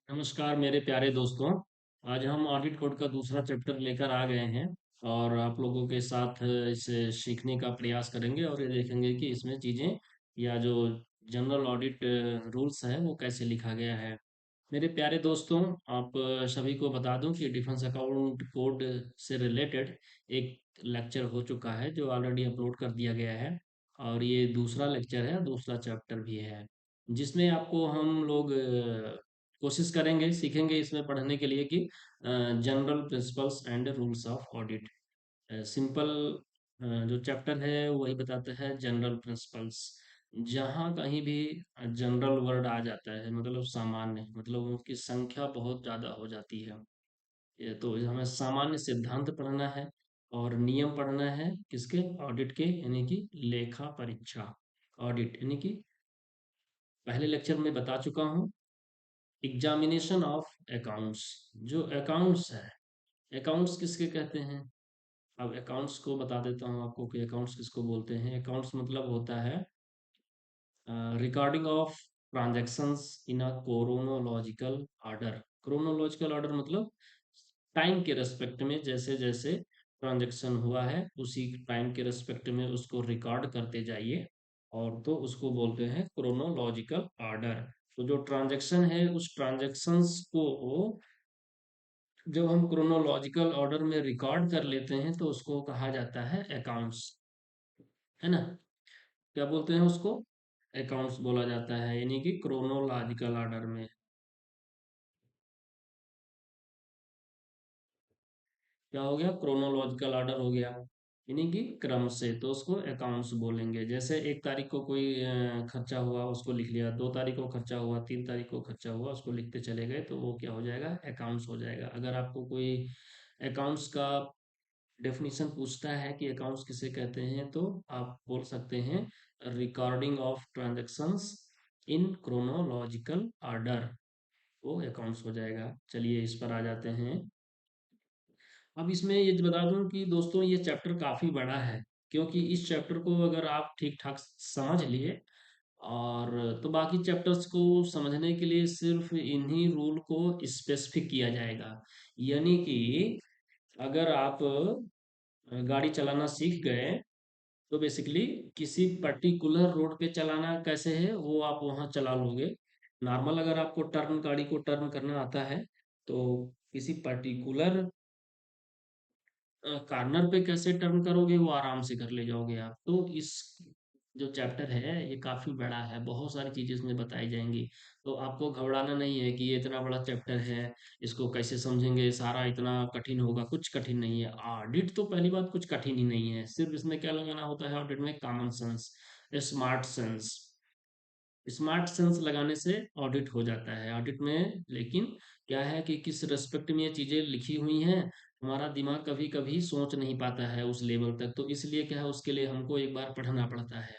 नमस्कार मेरे प्यारे दोस्तों। आज हम ऑडिट कोड का दूसरा चैप्टर लेकर आ गए हैं और आप लोगों के साथ इसे सीखने का प्रयास करेंगे और ये देखेंगे कि इसमें चीज़ें या जो जनरल ऑडिट रूल्स है वो कैसे लिखा गया है। मेरे प्यारे दोस्तों, आप सभी को बता दूं कि डिफेंस अकाउंट कोड से रिलेटेड एक लेक्चर हो चुका है जो ऑलरेडी अपलोड कर दिया गया है और ये दूसरा लेक्चर है, दूसरा चैप्टर भी है जिसमें आपको हम लोग कोशिश करेंगे, सीखेंगे इसमें पढ़ने के लिए कि general principles and rules of audit. Simple जो चैप्टर है वही बताता है जनरल प्रिंसिपल्स। जहाँ कहीं भी जनरल वर्ड आ जाता है मतलब सामान्य, मतलब उनकी संख्या बहुत ज़्यादा हो जाती है। ये तो हमें सामान्य सिद्धांत पढ़ना है और नियम पढ़ना है किसके, ऑडिट के, यानी कि लेखा परीक्षा। ऑडिट यानी कि पहले लेक्चर में बता चुका हूँ, एग्जामिनेशन ऑफ अकाउंट्स। जो अकाउंट्स है, अकाउंट्स किसके कहते हैं। अब अकाउंट्स को बता देता हूँ आपको कि अकाउंट्स किसको बोलते हैं। अकाउंट्स मतलब होता है recording of transactions in a chronological order. Chronological order मतलब टाइम के रेस्पेक्ट में, जैसे जैसे ट्रांजैक्शन हुआ है उसी टाइम के रेस्पेक्ट में उसको रिकॉर्ड करते जाइए, और तो उसको बोलते हैं क्रोनोलॉजिकल ऑर्डर। तो जो ट्रांजैक्शन है उस ट्रांजैक्शंस को जब हम क्रोनोलॉजिकल ऑर्डर में रिकॉर्ड कर लेते हैं तो उसको कहा जाता है अकाउंट्स, है ना। क्या बोलते हैं उसको, अकाउंट्स बोला जाता है, यानी कि क्रोनोलॉजिकल ऑर्डर में। क्या हो गया, क्रोनोलॉजिकल ऑर्डर हो गया, यानी कि क्रम से, तो उसको अकाउंट्स बोलेंगे। जैसे 1 तारीख को कोई खर्चा हुआ उसको लिख लिया, 2 तारीख को खर्चा हुआ, 3 तारीख को खर्चा हुआ उसको लिखते चले गए, तो वो क्या हो जाएगा, अकाउंट्स हो जाएगा। अगर आपको कोई अकाउंट्स का डेफिनेशन पूछता है कि अकाउंट्स किसे कहते हैं, तो आप बोल सकते हैं recording of transactions in chronological order, वो अकाउंट्स हो जाएगा। चलिए इस पर आ जाते हैं। अब इसमें ये बता दूं कि दोस्तों ये चैप्टर काफ़ी बड़ा है, क्योंकि इस चैप्टर को अगर आप ठीक ठाक समझ लिए और तो बाकी चैप्टर्स को समझने के लिए सिर्फ इन्हीं रूल को स्पेसिफिक किया जाएगा। यानी कि अगर आप गाड़ी चलाना सीख गए तो बेसिकली किसी पर्टिकुलर रोड पे चलाना कैसे है वो आप वहाँ चला लोगे। नॉर्मल अगर आपको टर्न, गाड़ी को टर्न करना आता है तो किसी पर्टिकुलर कॉर्नर पे कैसे टर्न करोगे वो आराम से कर ले जाओगे आप। तो इस जो चैप्टर है ये काफी बड़ा है, बहुत सारी चीजें इसमें बताई जाएंगी। तो आपको घबराना नहीं है कि ये इतना बड़ा चैप्टर है, इसको कैसे समझेंगे, सारा इतना कठिन होगा। कुछ कठिन नहीं है। ऑडिट तो पहली बात कुछ कठिन ही नहीं है, सिर्फ इसमें क्या लगाना होता है ऑडिट में, common sense, smart sense. Smart sense लगाने से ऑडिट हो जाता है ऑडिट में। लेकिन क्या है कि किस रेस्पेक्ट में ये चीजें लिखी हुई हैं, हमारा दिमाग कभी कभी सोच नहीं पाता है उस लेवल तक, तो इसलिए क्या है, उसके लिए हमको एक बार पढ़ना पड़ता है।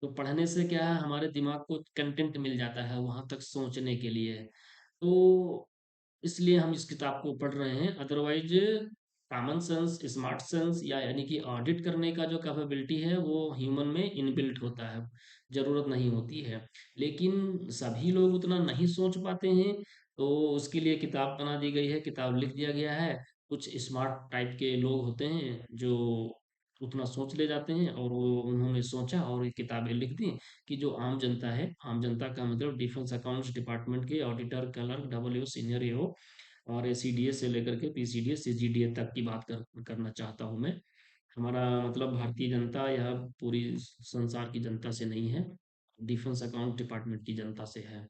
तो पढ़ने से क्या है, हमारे दिमाग को कंटेंट मिल जाता है वहां तक सोचने के लिए। तो इसलिए हम इस किताब को पढ़ रहे हैं। Otherwise common sense, smart sense या यानी कि ऑडिट करने का जो कैपेबिलिटी है वो ह्यूमन में इनबिल्ट होता है, जरूरत नहीं होती है। लेकिन सभी लोग उतना नहीं सोच पाते हैं, तो उसके लिए किताब बना दी गई है, किताब लिख दिया गया है। कुछ स्मार्ट टाइप के लोग होते हैं जो उतना सोच ले जाते हैं, और वो उन्होंने सोचा और ये किताबें लिख दी कि जो आम जनता है, आम जनता का मतलब डिफेंस अकाउंट्स डिपार्टमेंट के ऑडिटर, क्लर्क, डब्ल्यू, सीनियर एओ और एसीडीएस से लेकर के पीसीडीएस, सीजीडीए तक की बात करना चाहता हूँ मैं। हमारा मतलब भारतीय जनता या पूरी संसार की जनता से नहीं है, डिफेंस अकाउंट डिपार्टमेंट की जनता से है।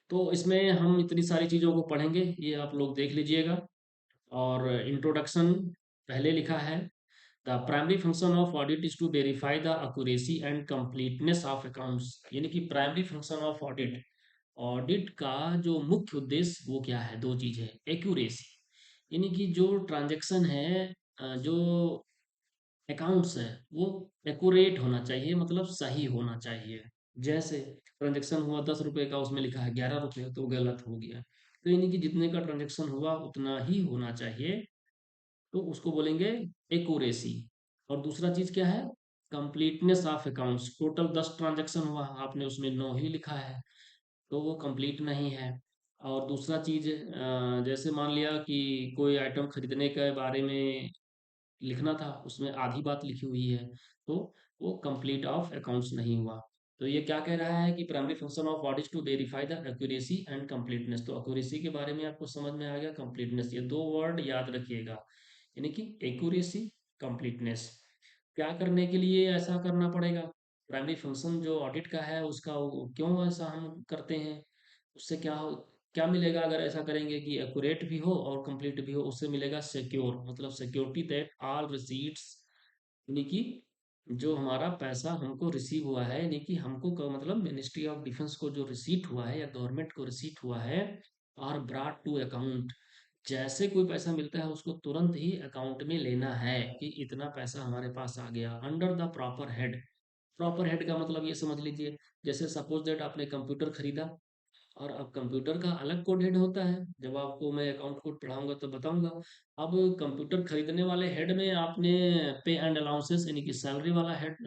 तो इसमें हम इतनी सारी चीज़ों को पढ़ेंगे, ये आप लोग देख लीजिएगा। और इंट्रोडक्शन पहले लिखा है, the primary function of audit is to verify the accuracy and completeness of accounts. यानी कि primary function of audit, audit का जो मुख्य उद्देश्य वो क्या है, दो चीज है। एक्यूरेसी यानी कि जो ट्रांजैक्शन है, जो अकाउंट्स है वो एक्यूरेट होना चाहिए, मतलब सही होना चाहिए। जैसे ट्रांजैक्शन हुआ 10 रुपए का, उसमें लिखा है 11 रुपए, तो गलत हो गया। तो यानी कि जितने का ट्रांजैक्शन हुआ उतना ही होना चाहिए, तो उसको बोलेंगे एक्यूरेसी। और दूसरा चीज क्या है, completeness of accounts. Total 10 transaction हुआ, आपने उसमें 9 ही लिखा है, तो वो कंप्लीट नहीं है। और दूसरा चीज़, जैसे मान लिया कि कोई आइटम खरीदने के बारे में लिखना था, उसमें आधी बात लिखी हुई है, तो वो कंप्लीट ऑफ अकाउंट्स नहीं हुआ। तो ये क्या कह रहा है कि primary function of audit to verify the accuracy and completeness. तो एक्यूरेसी के बारे में आपको समझ में आ गया, कंप्लीटनेस, ये दो वर्ड याद रखिएगा, यानी कि एक्यूरेसी, कंप्लीटनेस। क्या करने के लिए ऐसा करना पड़ेगा? प्राइमरी फंक्शन जो ऑडिट का है उसका क्यों ऐसा हम करते हैं? उससे क्या मिलेगा अगर ऐसा करेंगे कि एक्यूरेट भी हो और कंप्लीट भी हो? उससे मिलेगा सिक्योर, मतलब सिक्योरिटी दैट ऑल रिसीट्स, यानी कि जो हमारा पैसा हमको रिसीव हुआ है, यानी कि हमको मतलब मिनिस्ट्री ऑफ डिफेंस को जो रिसीट हुआ है या गवर्नमेंट को रिसीट हुआ है, आर ब्रॉट टू अकाउंट। जैसे कोई पैसा मिलता है उसको तुरंत ही अकाउंट में लेना है कि इतना पैसा हमारे पास आ गया, under the proper head. Proper head का मतलब ये समझ लीजिए, जैसे सपोज दैट आपने कंप्यूटर खरीदा, और अब कंप्यूटर का अलग कोड हेड होता है, जब आपको मैं अकाउंट कोड पढ़ाऊंगा तो बताऊंगा। अब कंप्यूटर खरीदने वाले हेड में आपने पे एंड अलाउंसेस, यानी कि सैलरी वाला हेड,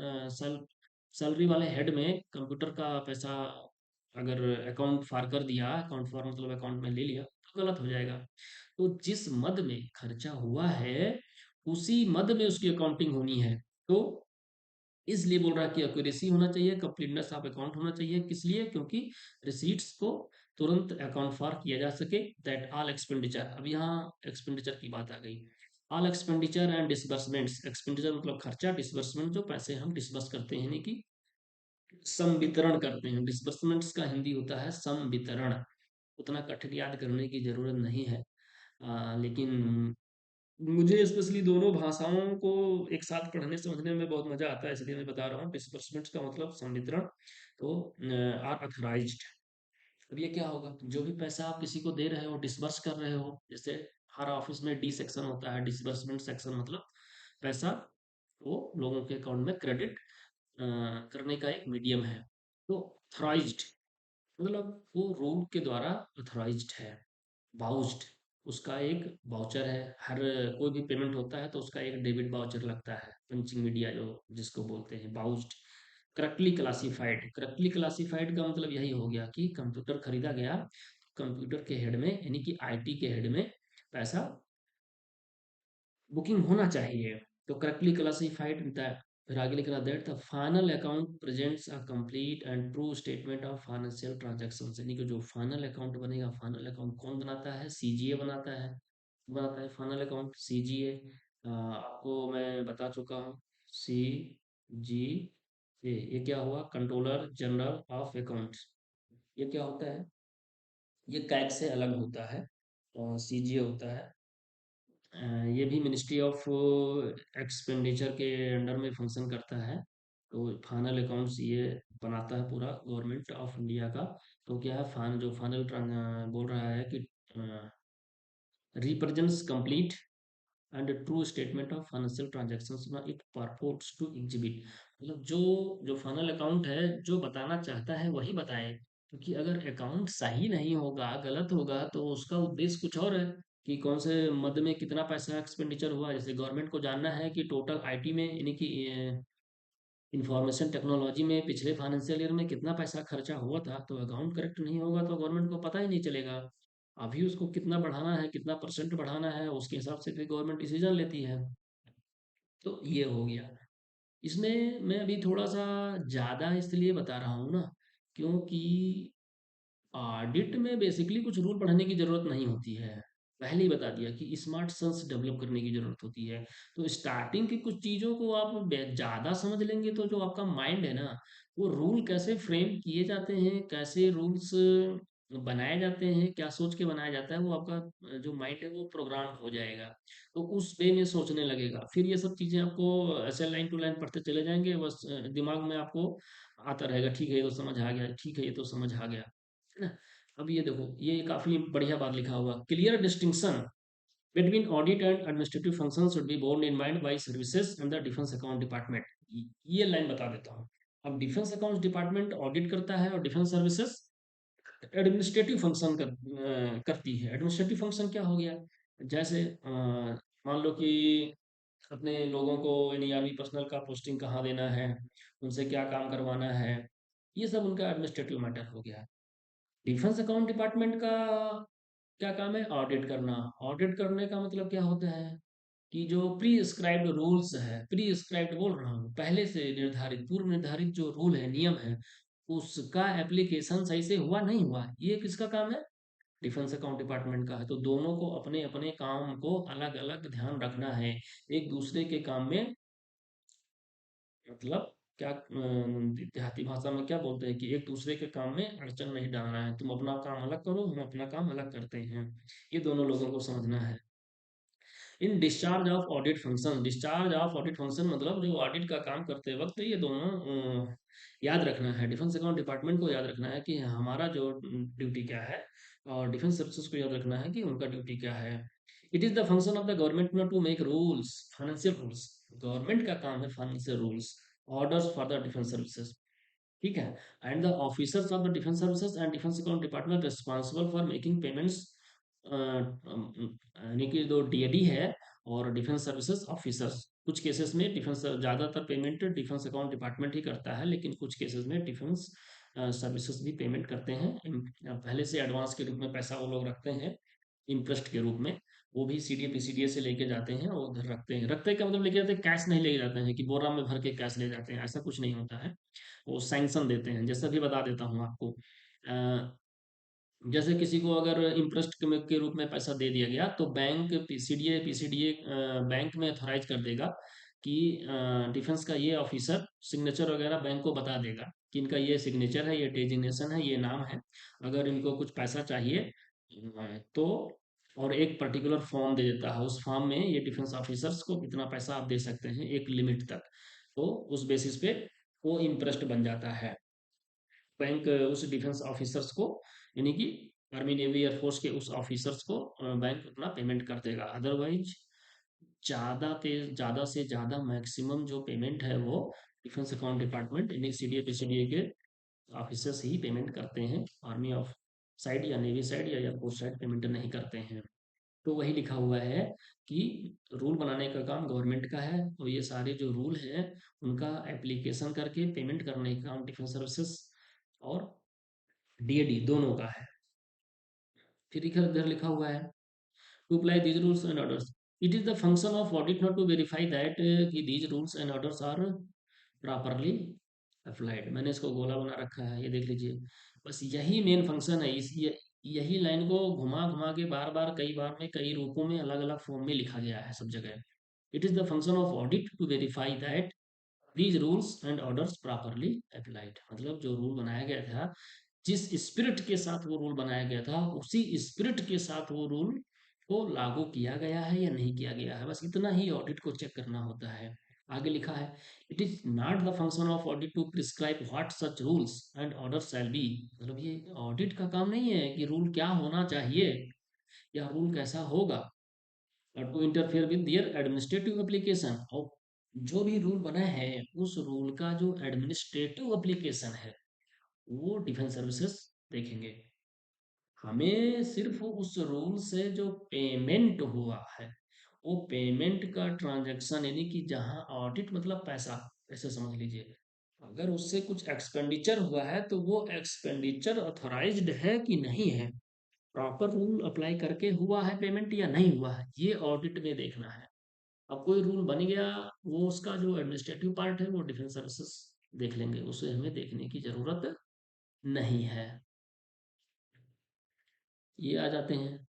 सैलरी वाले हेड में कंप्यूटर का पैसा अगर अकाउंट फॉर कर दिया, अकाउंट फॉर मतलब अकाउंट में ले लिया, तो गलत हो जाएगा। तो जिस मद में खर्चा हुआ है उसी मद में उसकी अकाउंटिंग होनी है। तो इसलिए बोल रहा है कि एक्यूरेसी होना चाहिए, कंप्लीटनेस ऑफ अकाउंट होना चाहिए। किस लिए? क्योंकि रिसीट्स को तुरंत अकाउंट फॉर किया जा सके, दैट ऑल एक्सपेंडिचर। अब यहाँ एक्सपेंडिचर की बात आ गई। All expenditure and disbursements, expenditure मतलब खर्चा, डिसबर्समेंट जो पैसे हम डिसबर्स करते हैं, यानी कि संवितरण करते हैं। डिसबर्समेंट्स का हिंदी होता है संवितरण। उतना कठिन याद करने की जरूरत नहीं है, लेकिन मुझे स्पेशली दोनों भाषाओं को एक साथ पढ़ने समझने में बहुत मजा आता है, इसलिए मैं बता रहा हूँ। डिसबर्समेंट्स का मतलब संवितरण। तो आर अथोराइज्ड। अब ये क्या होगा? जो भी पैसा आप किसी को दे रहे हो, डिसबर्स कर रहे हो, जैसे हर ऑफिस में डी सेक्शन होता है, डिसबर्समेंट सेक्शन, मतलब पैसा वो लोगों के अकाउंट में क्रेडिट करने का एक मीडियम है। तो अथोराइज्ड मतलब वो रूल के द्वारा अथोराइज्ड है। वाउच्ड, उसका एक वाउचर है। हर कोई भी पेमेंट होता है तो उसका एक डेबिट वाउचर लगता है, पंचिंग मीडिया जो जिसको बोलते हैं, वाउच्ड। करेक्टली क्लासिफाइड, करेक्टली क्लासिफाइड का मतलब यही हो गया कि कंप्यूटर खरीदा गया, कंप्यूटर के हेड में यानी कि आईटी के हेड में पैसा बुकिंग होना चाहिए। तो करेक्टली क्लासिफाइड दैट, फिर आगे लिख रहा that the final account presents a complete and true statement of financial transactions, यानी कि जो फाइनल अकाउंट बनेगा, फाइनल अकाउंट कौन बनाता है? सीजीए बनाता है फाइनल अकाउंट, सीजीए। आपको मैं बता चुका हूँ, सी जी ए। ये क्या हुआ? Controller general of accounts. ये क्या होता है? ये कैग से अलग होता है, सीजीए होता है। ये भी मिनिस्ट्री ऑफ एक्सपेंडिचर के अंडर में फंक्शन करता है। तो फाइनल अकाउंट्स ये बनाता है पूरा गवर्नमेंट ऑफ इंडिया का। तो क्या है, फाइनल जो फाइनल बोल रहा है कि represents complete and true statement of financial transactions it purports to exhibit. मतलब जो जो फाइनल अकाउंट है जो बताना चाहता है वही बताए, क्योंकि अगर अकाउंट सही नहीं होगा, गलत होगा, तो उसका उद्देश्य कुछ और है कि कौन से मद में कितना पैसा एक्सपेंडिचर हुआ। जैसे गवर्नमेंट को जानना है कि टोटल आईटी में, यानी कि इंफॉर्मेशन टेक्नोलॉजी में पिछले फाइनेंशियल ईयर में कितना पैसा खर्चा हुआ था। तो अकाउंट करेक्ट नहीं होगा तो गवर्नमेंट को पता ही नहीं चलेगा। अभी उसको कितना बढ़ाना है, कितना परसेंट बढ़ाना है, उसके हिसाब से फिर गवर्नमेंट डिसीजन लेती है। तो ये हो गया। इसमें मैं अभी थोड़ा सा ज़्यादा इसलिए बता रहा हूँ ना, क्योंकि ऑडिट में बेसिकली कुछ रूल पढ़ने की ज़रूरत नहीं होती है। पहले ही बता दिया कि स्मार्ट सेंस डेवलप करने की ज़रूरत होती है। तो स्टार्टिंग की कुछ चीज़ों को आप ज़्यादा समझ लेंगे तो जो आपका माइंड है ना, वो रूल कैसे फ्रेम किए जाते हैं, कैसे रूल्स बनाए जाते हैं, क्या सोच के बनाया जाता है, वो आपका जो माइंड है वो प्रोग्राम हो जाएगा। तो उस वे में सोचने लगेगा। फिर ये सब चीज़ें आपको ऐसे लाइन टू लाइन पढ़ते चले जाएंगे, बस दिमाग में आपको आता रहेगा, ठीक है ये तो समझ आ गया, ठीक है ये तो समझ आ गया, है ना। अब ये देखो, ये काफी बढ़िया बात लिखा हुआ, clear distinction between audit and administrative function should be borne in mind by services and the defence account department. ये लाइन बता देता हूँ। अब डिफेंस अकाउंट डिपार्टमेंट ऑडिट करता है और डिफेंस सर्विसेज एडमिनिस्ट्रेटिव फंक्शन करती है। एडमिनिस्ट्रेटिव फंक्शन क्या हो गया? जैसे मान लो कि अपने लोगों को यानी आर्मी पर्सनल का पोस्टिंग कहाँ देना है, उनसे क्या काम करवाना है, ये सब उनका एडमिनिस्ट्रेटिव मैटर हो गया। डिफेंस अकाउंट डिपार्टमेंट का क्या काम है? ऑडिट करना। ऑडिट करने का मतलब क्या होता है कि जो प्री रूल्स है, प्री बोल रहा हूँ, पहले से निर्धारित, पूर्व निर्धारित जो रूल है, नियम है, उसका एप्लीकेशन सही से हुआ नहीं हुआ, ये किसका काम है? डिफेंस अकाउंट डिपार्टमेंट का है। तो दोनों को अपने अपने काम को अलग अलग ध्यान रखना है। एक दूसरे के काम में, मतलब क्या देहाती भाषा में क्या बोलते हैं कि एक दूसरे के काम में अड़चन नहीं डालना है। तुम अपना काम अलग करो, हम अपना काम अलग करते हैं। ये दोनों लोगों को समझना है। इन discharge of audit function, discharge of audit function मतलब जो ऑडिट का काम करते वक्त ये दोनों याद रखना है। डिफेंस अकाउंट डिपार्टमेंट को याद रखना है कि हमारा जो ड्यूटी क्या है, और डिफेंस सर्विसेज को याद रखना है कि उनका ड्यूटी क्या है। It is the function of the government not to make rules, financial rules. Government का काम है financial rules, orders for the defence services, ठीक है। And the officers of the defence services and defence account department responsible for making payments, यानी कि जो DAD है और डिफेंस सर्विसेज ऑफिसर्स, कुछ केसेस में डिफेंस, ज़्यादातर पेमेंट डिफेंस अकाउंट डिपार्टमेंट ही करता है, लेकिन कुछ केसेस में डिफेंस सर्विसेज भी पेमेंट करते हैं। पहले से एडवांस के रूप में पैसा वो लोग रखते हैं, इंटरेस्ट के रूप में। वो भी सीडीए पीसीडीए से लेके जाते हैं और उधर रखते हैं। रखते का मतलब लेके जाते हैं, कैश नहीं लेके जाते हैं कि बोरा में भर के कैश ले जाते हैं, ऐसा कुछ नहीं होता है। वो सैंक्शन देते हैं, जैसा भी बता देता हूँ आपको। जैसे किसी को अगर इंटरेस्ट के रूप में पैसा दे दिया गया, तो बैंक पीसीडीए बैंक में अथोराइज कर देगा कि डिफेंस का ये ऑफिसर सिग्नेचर वगैरह बैंक को बता देगा कि इनका ये सिग्नेचर है, ये डेजिग्नेशन है, ये नाम है। अगर इनको कुछ पैसा चाहिए तो, और एक पर्टिकुलर फॉर्म दे देता है, उस फॉर्म में ये डिफेंस ऑफिसर्स को इतना पैसा आप दे सकते हैं एक लिमिट तक। तो उस बेसिस पे वो इंटरेस्ट बन जाता है। बैंक उस डिफेंस ऑफिसर्स को, यानी कि आर्मी नेवी एयरफोर्स के उस ऑफिसर्स को बैंक अपना पेमेंट कर देगा। अदरवाइज ज़्यादा से ज़्यादा मैक्सिमम जो पेमेंट है वो डिफेंस अकाउंट डिपार्टमेंट यानी सीडीए पीसीडीए के ऑफिसर्स ही पेमेंट करते हैं। आर्मी ऑफ साइड या नेवी साइड या एयरफोर्स साइड पेमेंट नहीं करते हैं। तो वही लिखा हुआ है कि रूल बनाने का काम गवर्नमेंट का है, और ये सारे जो रूल हैं उनका एप्लीकेशन करके पेमेंट करने का काम डिफेंस सर्विसेज और डीएडी दोनों का है। फिर इधर इधर लिखा हुआ है to apply these rules and orders. It is the function of audit not to verify that कि these rules and orders are properly applied. मैंने इसको गोला बना रखा है, ये देख लीजिए। बस यही मेन फंक्शन है। यही लाइन को घुमा घुमा के बार बार, कई बार में, कई रूपों में, अलग अलग फॉर्म में लिखा गया है सब जगह। It is the function of audit to verify that these rules and orders properly applied. मतलब जो रूल बनाया गया था, जिस स्पिरिट के साथ वो रूल बनाया गया था, उसी स्पिरिट के साथ वो रूल को लागू किया गया है या नहीं किया गया है, बस इतना ही ऑडिट को चेक करना होता है। आगे लिखा है it is not the function of audit to prescribe what such rules and order shall be. मतलब ये ऑडिट का काम नहीं है कि रूल क्या होना चाहिए या रूल कैसा होगा, और to interfere with their administrative application. और जो भी रूल बना है, उस रूल का जो एडमिनिस्ट्रेटिव एप्लीकेशन है वो डिफेंस सर्विसेज देखेंगे। हमें सिर्फ उस रूल से जो पेमेंट हुआ है, वो पेमेंट का ट्रांजैक्शन, यानी कि जहां ऑडिट मतलब पैसा, ऐसे समझ लीजिए। अगर उससे कुछ एक्सपेंडिचर हुआ है तो वो एक्सपेंडिचर ऑथराइज्ड है कि नहीं है, प्रॉपर रूल अप्लाई करके हुआ है पेमेंट या नहीं हुआ है, ये ऑडिट में देखना है। अब कोई रूल बन गया, वो उसका जो एडमिनिस्ट्रेटिव पार्ट है वो डिफेंस सर्विसेज देख लेंगे, उसे हमें देखने की जरूरत नहीं है। ये आ जाते हैं।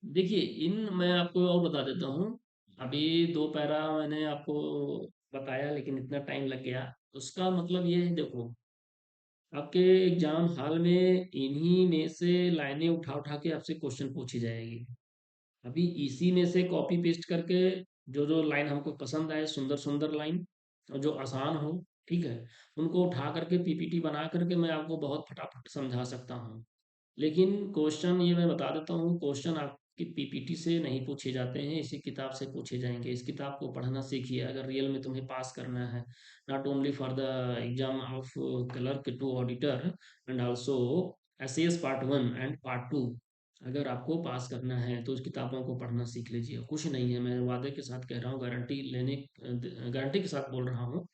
देखिए, इन मैं आपको और बता देता हूँ। अभी दो पैरा मैंने आपको बताया, लेकिन इतना टाइम लग गया। उसका मतलब ये है, देखो, आपके एग्जाम हॉल में इन्हीं में से लाइनें उठा उठा के आपसे क्वेश्चन पूछी जाएगी। अभी इसी में से कॉपी पेस्ट करके जो जो लाइन हमको पसंद आए, सुंदर सुंदर लाइन, और जो आसान हो, ठीक है, उनको उठा करके पीपीटी बना करके मैं आपको बहुत फटाफट समझा सकता हूँ। लेकिन क्वेश्चन ये मैं बता देता हूँ, क्वेश्चन आपकी पीपीटी से नहीं पूछे जाते हैं, इसी किताब से पूछे जाएंगे। इस किताब को पढ़ना सीखिए अगर रियल में तुम्हें पास करना है। Not only for the exam of clerk to auditor, and also SAS part 1 and part 2। अगर आपको पास करना है तो उस किताबों को पढ़ना सीख लीजिए। कुछ नहीं है, मैं वादे के साथ कह रहा हूँ, गारंटी के साथ बोल रहा हूँ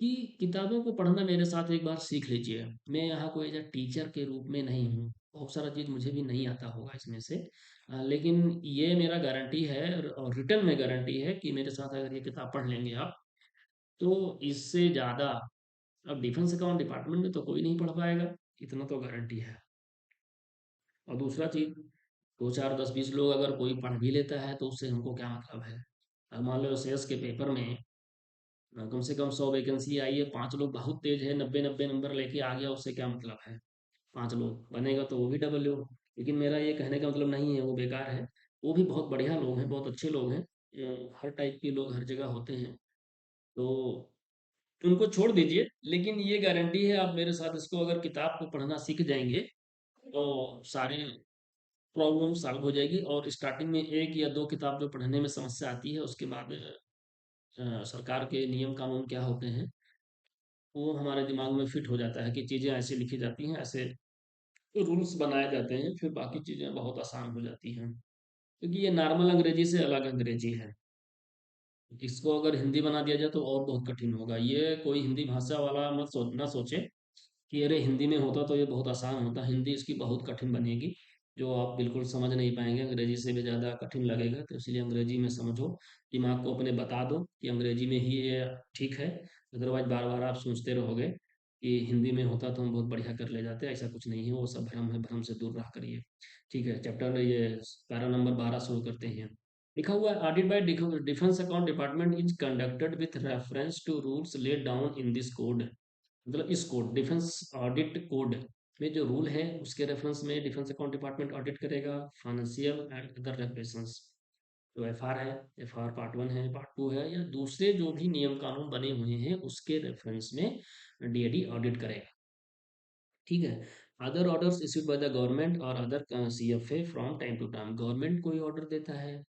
कि किताबों को पढ़ना मेरे साथ एक बार सीख लीजिए। मैं यहाँ कोई एज़ अ टीचर के रूप में नहीं हूँ। बहुत सारा चीज़ मुझे भी नहीं आता होगा इसमें से। लेकिन ये मेरा गारंटी है और रिटर्न में गारंटी है कि मेरे साथ अगर ये किताब पढ़ लेंगे आप, तो इससे ज़्यादा अब डिफेंस अकाउंट डिपार्टमेंट में तो कोई नहीं पढ़ पाएगा, इतना तो गारंटी है। और दूसरा चीज़, 2, 4, 10, 20 लोग अगर कोई पढ़ भी लेता है तो उससे हमको क्या मतलब है? अब मान लो सीएस के पेपर में कम से कम 100 वैकेंसी आई है, 5 लोग बहुत तेज है, 90-90 नंबर लेके आ गया, उससे क्या मतलब है? 5 लोग बनेगा तो वो भी डबल हो। लेकिन मेरा ये कहने का मतलब नहीं है वो बेकार है। वो भी बहुत बढ़िया लोग हैं, बहुत अच्छे लोग हैं। हर टाइप के लोग हर जगह होते हैं। तो उनको छोड़ दीजिए, लेकिन ये गारंटी है आप मेरे साथ इसको अगर किताब को पढ़ना सीख जाएँगे, तो सारे प्रॉब्लम सॉल्व हो जाएगी। और स्टार्टिंग में 1 या 2 किताब जो पढ़ने में समस्या आती है, उसके बाद सरकार के नियम कानून क्या होते हैं, वो हमारे दिमाग में फिट हो जाता है कि चीज़ें ऐसे लिखी जाती हैं, ऐसे रूल्स बनाए जाते हैं, फिर बाकी चीज़ें बहुत आसान हो जाती हैं। क्योंकि ये नॉर्मल अंग्रेजी से अलग अंग्रेजी है। इसको अगर हिंदी बना दिया जाए तो और बहुत कठिन होगा। ये कोई हिंदी भाषा वाला मत ना सोचे कि अरे हिंदी में होता तो ये बहुत आसान होता। हिंदी इसकी बहुत कठिन बनेगी, जो आप बिल्कुल समझ नहीं पाएंगे, अंग्रेजी से भी ज़्यादा कठिन लगेगा। तो इसलिए अंग्रेजी में समझो, दिमाग को अपने बता दो कि अंग्रेजी में ही ये ठीक है। अदरवाइज बार बार आप सोचते रहोगे कि हिंदी में होता तो हम बहुत बढ़िया कर ले जाते। ऐसा कुछ नहीं है, वो सब भ्रम है, भ्रम से दूर रहा करिए। ठीक है, चैप्टर ये पैरा नंबर 12 शुरू करते हैं। लिखा हुआ है, audit by defence account department is conducted with reference to rules laid down in this code. मतलब इस कोड, डिफेंस ऑडिट कोड में जो रूल है उसके रेफरेंस में डिफेंस अकाउंट डिपार्टमेंट ऑडिट करेगा फाइनेंशियल एंड अदर रेगुलेशंस। जो एफआर है, एफआर पार्ट 1 है, पार्ट 2 है, या दूसरे जो भी नियम कानून बने हुए हैं उसके रेफरेंस में डीएडी ऑडिट करेगा। ठीक है। Other orders issued by the government और other CFA from time to time, government कोई ऑर्डर देता है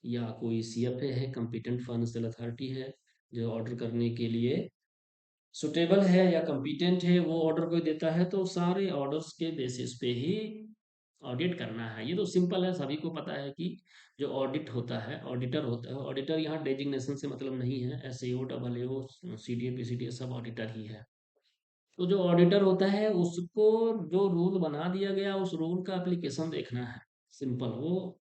या कोई सीएफए है, कंपिटेंट फाइनेंशियल अथॉरिटी है, जो ऑर्डर करने के लिए सुटेबल है या कंपिटेंट है, वो ऑर्डर कोई देता है, तो सारे ऑर्डर्स के बेसिस पे ही ऑडिट करना है। ये तो सिंपल है, सभी को पता है कि जो ऑडिट होता है, ऑडिटर होता है, ऑडिटर यहाँ डेजिग्नेशन से मतलब नहीं है, एसईओ, डबल एओ, सीडीए, पीसीडीए सब ऑडिटर ही है। तो जो ऑडिटर होता है उसको जो रूल बना दिया गया उस रूल का एप्लीकेशन देखना है। सिंपल, वो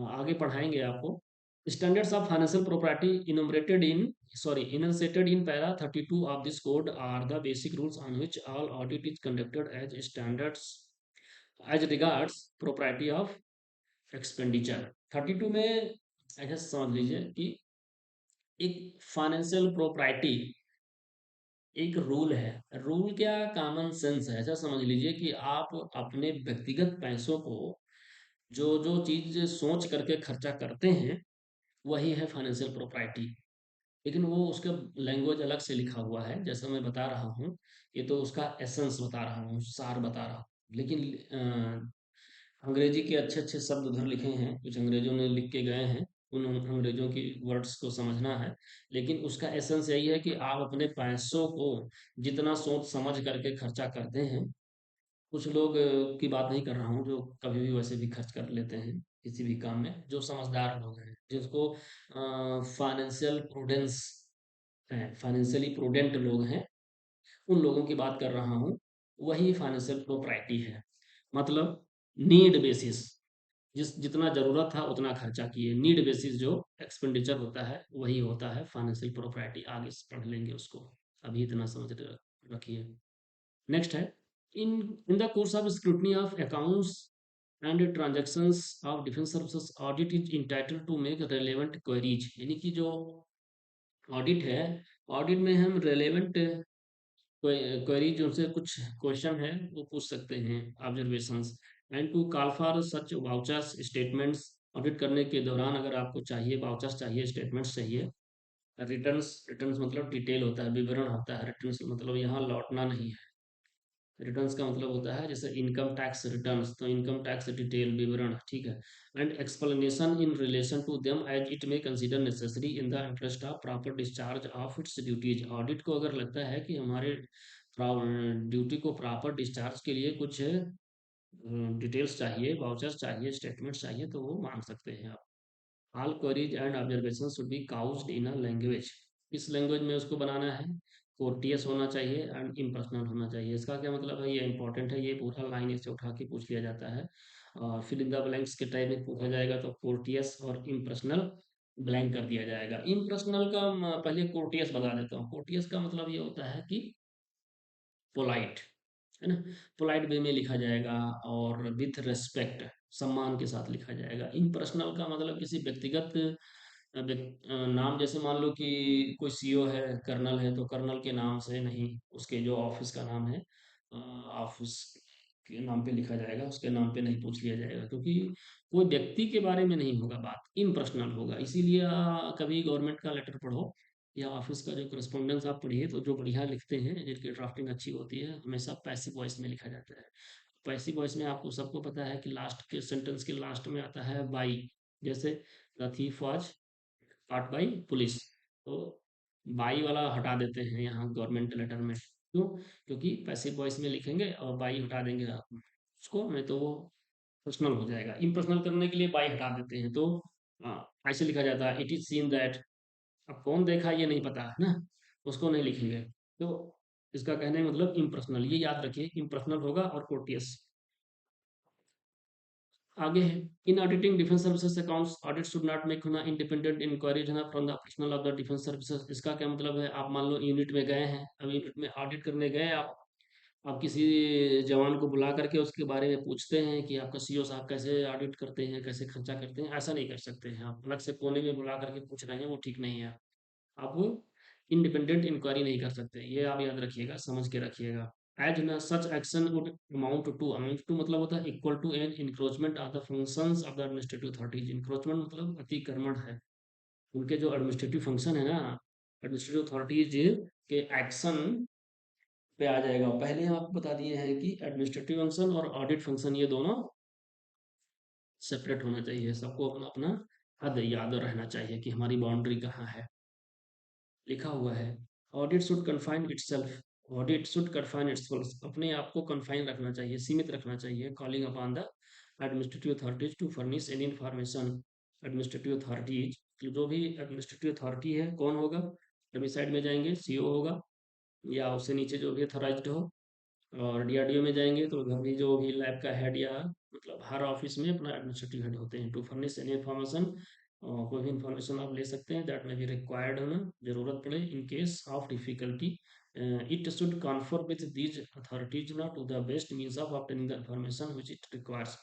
आगे पढ़ाएंगे आपको। Standards of financial property enumerated in enunciated in para 32 of this code are the basic rules on which all audit is conducted as standards as regards propriety of expenditure। 32 में ऐसा समझ लीजिए कि एक फाइनेंशियल प्रॉपर्टी एक rule है। Rule क्या, common sense है। ऐसा समझ लीजिए कि आप अपने व्यक्तिगत पैसों को जो जो चीज सोच करके खर्चा करते हैं, वही है फाइनेंशियल प्रॉपर्टी। लेकिन वो उसका लैंग्वेज अलग से लिखा हुआ है, जैसा मैं बता रहा हूँ। ये तो उसका एसेंस बता रहा हूँ, सार बता रहा हूँ। लेकिन अंग्रेजी के अच्छे अच्छे शब्द उधर लिखे हैं, कुछ अंग्रेजों ने लिख के गए हैं, उन अंग्रेजों की वर्ड्स को समझना है। लेकिन उसका एसेंस यही है कि आप अपने पैसों को जितना सोच समझ करके खर्चा करते हैं। कुछ लोग की बात नहीं कर रहा हूँ जो कभी भी वैसे भी खर्च कर लेते हैं किसी भी काम में, जो समझदार लोग हैं, जिसको फाइनेंशियल प्रूडेंस है, फाइनेंशियली प्रूडेंट लोग हैं, उन लोगों की बात कर रहा हूँ। वही फाइनेंशियल प्रॉपर्टी है। मतलब नीड बेसिस, जितना जरूरत था उतना खर्चा किए, नीड बेसिस जो एक्सपेंडिचर होता है वही होता है फाइनेंशियल प्रॉपर्टी। आगे से पढ़ लेंगे उसको, अभी इतना समझ रखिए। नेक्स्ट है, in in the course of scrutiny of accounts and transactions of defence services audit is entitled to make relevant queries. यानी कि जो ऑडिट है, ऑडिट में हम रेलेवेंट क्वेरी जो से कुछ क्वेश्चन है वो पूछ सकते हैं, observations, and to call for such vouchers statements. Audit करने के दौरान अगर आपको चाहिए वाउचर्स चाहिए, स्टेटमेंट्स चाहिए। रिटर्न्स, रिटर्न्स मतलब डिटेल होता है, विवरण होता है। रिटर्न्स मतलब यहाँ लौटना नहीं है। रिटर्न्स का मतलब होता है जैसे इनकम टैक्स रिटर्न्स, तो इनकम टैक्स डिटेल विवरण, ठीक है। And explanation in relation to them as it may consider necessary in the interest of proper discharge of its duties. Audit को अगर लगता है कि हमारे ड्यूटी को प्रॉपर डिस्चार्ज के लिए कुछ डिटेल्स चाहिए, वाउचर्स चाहिए, स्टेटमेंट्स चाहिए, तो वो मांग सकते हैं आप। All queries and observation should be couched in a language किस लैंग्वेज में उसको बनाना है, कोर्टियस होना चाहिए एंड इम्पर्सनल होना चाहिए। इसका क्या मतलब है, ये इंपॉर्टेंट है, ये पूरा लाइन इससे उठा के पूछ लिया जाता है। और फिल इन द ब्लैंक्स के टाइप में पूछा जाएगा तो कोर्टियस और इम्पर्सनल ब्लैंक कर दिया जाएगा। इम्पर्सनल का पहले कोर्टियस बता देता हूँ। कोर्टियस का मतलब ये होता है कि पोलाइट, है ना, पोलाइट वे में लिखा जाएगा और विथ रेस्पेक्ट, सम्मान के साथ लिखा जाएगा। इम्पर्सनल का मतलब किसी व्यक्तिगत नाम, जैसे मान लो कि कोई सीईओ है, कर्नल है, तो कर्नल के नाम से नहीं, उसके जो ऑफिस का नाम है, ऑफिस के नाम पे लिखा जाएगा, उसके नाम पे नहीं पूछ लिया जाएगा, क्योंकि कोई व्यक्ति के बारे में नहीं होगा बात, इम्पर्सनल होगा। इसीलिए कभी गवर्नमेंट का लेटर पढ़ो या ऑफिस का जो करस्पॉन्डेंस आप पढ़िए, तो जो बढ़िया लिखते हैं, जिनकी ड्राफ्टिंग अच्छी होती है, हमेशा पैसिव वॉइस में लिखा जाता है। पैसिव वॉइस में आपको सबको पता है कि लास्ट के सेंटेंस के लास्ट में आता है बाई। जैसे the thief was caught by police, तो बाई वाला हटा देते हैं यहाँ गवर्नमेंट लेटर में। क्यों? क्योंकि पैसिव वॉइस में लिखेंगे और बाई हटा देंगे आप उसको, नहीं तो वो पर्सनल हो जाएगा। इम्पर्सनल करने के लिए बाई हटा देते हैं, तो ऐसे लिखा जाता है, इट इज सीन दैट। अब कौन देखा ये नहीं पता है ना, उसको नहीं लिखेंगे। तो इसका कहने का मतलब इम्पर्सनल, ये याद रखिए, इम्पर्सनल होगा और कोर्टियस। आगे है, in auditing defence services accounts, audit should not make होना इंडिपेंडेंट इंक्वायरी होना from the personnel of the defence services. इसका क्या मतलब है, आप मान लो यूनिट में गए हैं, अब यूनिट में ऑडिट करने गए आप किसी जवान को बुला करके उसके बारे में पूछते हैं कि आपका सीईओ साहब कैसे ऑडिट करते हैं, कैसे खर्चा करते हैं, ऐसा नहीं कर सकते हैं। आप अलग से कोने में बुला करके पूछ रहे हैं, वो ठीक नहीं है। आप इंडिपेंडेंट इंक्वायरी नहीं कर सकते, ये आप याद रखिएगा, समझ के रखिएगा। एज न such action would amount to मतलब होता है equal to an encroachment of the functions of the administrative authorities. Encroachment मतलब अतिक्रमण है, उनके जो एडमिनिस्ट्रेटिव फंक्शन है ना, एडमिनिस्ट्रेटिव अथॉरिटीज के एक्शन पे आ जाएगा। पहले हम आपको बता दिए हैं कि एडमिनिस्ट्रेटिव फंक्शन और ऑडिट फंक्शन ये दोनों सेपरेट होना चाहिए। सबको अपना अपना हद याद रहना चाहिए कि हमारी बाउंड्री कहाँ है, लिखा हुआ है। Audit should confine itself, audit should confine itself, अपने आप को कन्फाइन रखना चाहिए, सीमित रखना चाहिए। Calling upon the administrative authorities to furnish any information. Administrative authorities, जो भी एडमिनिस्ट्रेटिव अथॉरिटी है, कौन होगा, डोमिसाइड में जाएंगे सीओ होगा, या उससे नीचे जो भी अथॉराइज्ड हो। और डीआरडीओ में जाएंगे तो उधर भी जो भी लैब का हेड, या मतलब हर ऑफिस में अपना एडमिनिस्ट्रेटिव हेड होते हैं। टू फर्निश एनी इन्फॉर्मेशन, कोई भी इंफॉर्मेशन आप ले सकते हैं दैट में भी रिक्वायर्ड होना, जरूरत पड़े, in case of difficulty it should confer with these authorities ना to the best means of obtaining the information which it requires.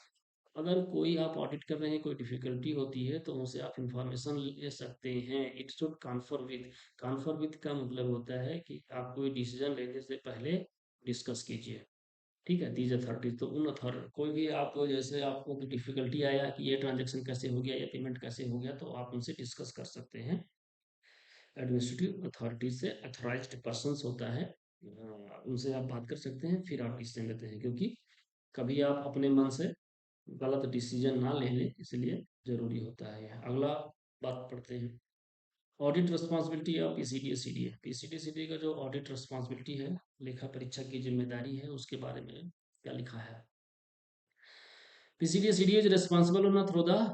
अगर कोई आप ऑडिट कर रहे हैं, कोई डिफिकल्टी होती है, तो उनसे आप इंफॉर्मेशन ले सकते हैं। It should confer with, confer with का मतलब होता है कि आप कोई डिसीजन लेने से पहले डिस्कस कीजिए। ठीक है, दीज अथॉरिटीज, तो उन अथॉरिटी, कोई भी आपको, जैसे आपको कोई डिफिकल्टी आया कि ये ट्रांजेक्शन कैसे हो गया या पेमेंट कैसे हो गया, तो आप उनसे डिस्कस कर सकते हैं। एडमिनिस्ट्रेटिव अथॉरिटीज से अथॉराइज्ड पर्सन होता है, उनसे आप बात कर सकते हैं, फिर आप डिसीजन लेते हैं, क्योंकि कभी आप अपने मन से गलत डिसीजन ना ले लें, इसलिए जरूरी होता है यह। अगला बात पढ़ते हैं, audit responsibility of PCD CDA. PCD CDA का जो ऑडिट रिस्पॉन्सिबिलिटी है, लेखा परीक्षा की जिम्मेदारी है, उसके बारे में क्या लिखा है। पीसीडी सीडीए इज रिस्पॉन्सिबल होना थ्रू द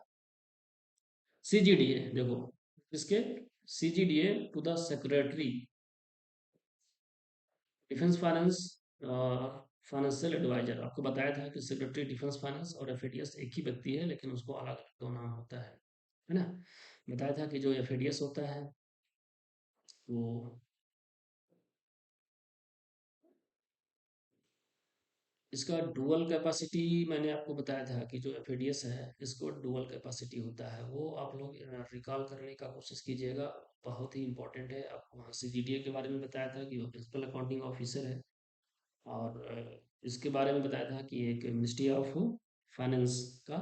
सीजीडीए, देखो इसके, CGDA to the secretary defence finance, financial advisor. आपको बताया था कि सेक्रेटरी डिफेंस फाइनेंस और एफएडीएस एक ही व्यक्ति है, लेकिन उसको अलग अलग दो नाम होता है ना। बताया था कि जो एफएडीएस होता है वो, इसका डुअल कैपेसिटी, मैंने आपको बताया था कि जो एफएडीएस है, इसको डुअल कैपेसिटी होता है। वो आप लोग रिकॉल करने का कोशिश कीजिएगा, बहुत ही इंपॉर्टेंट है। आपको वहाँ सीजीडीए के बारे में बताया था कि वो प्रिंसिपल अकाउंटिंग ऑफिसर है। और इसके बारे में बताया था कि एक मिनिस्ट्री ऑफ फाइनेंस का,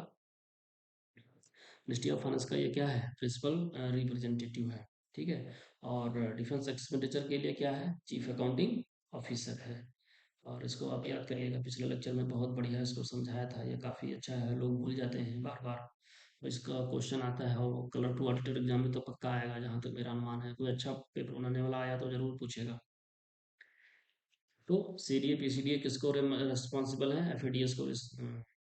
मिनिस्ट्री ऑफ फाइनेंस का ये क्या है, प्रिंसिपल रिप्रेजेंटेटिव है। ठीक है, और डिफेंस एक्सपेंडिचर के लिए क्या है, चीफ अकाउंटिंग ऑफिसर है। और इसको आप याद करिएगा, पिछले लेक्चर में बहुत बढ़िया इसको समझाया था, ये काफ़ी अच्छा है, लोग भूल जाते हैं बार बार। तो इसका क्वेश्चन आता है और कलर टू ऑडिटर एग्जाम में तो पक्का आएगा, जहाँ तक मेरा अनुमान है। कोई अच्छा पेपर बनाने वाला आया तो जरूर पूछेगा। तो सीडीए पीसीडीए किसको रिस्पॉन्सिबल है, एफएडीएस को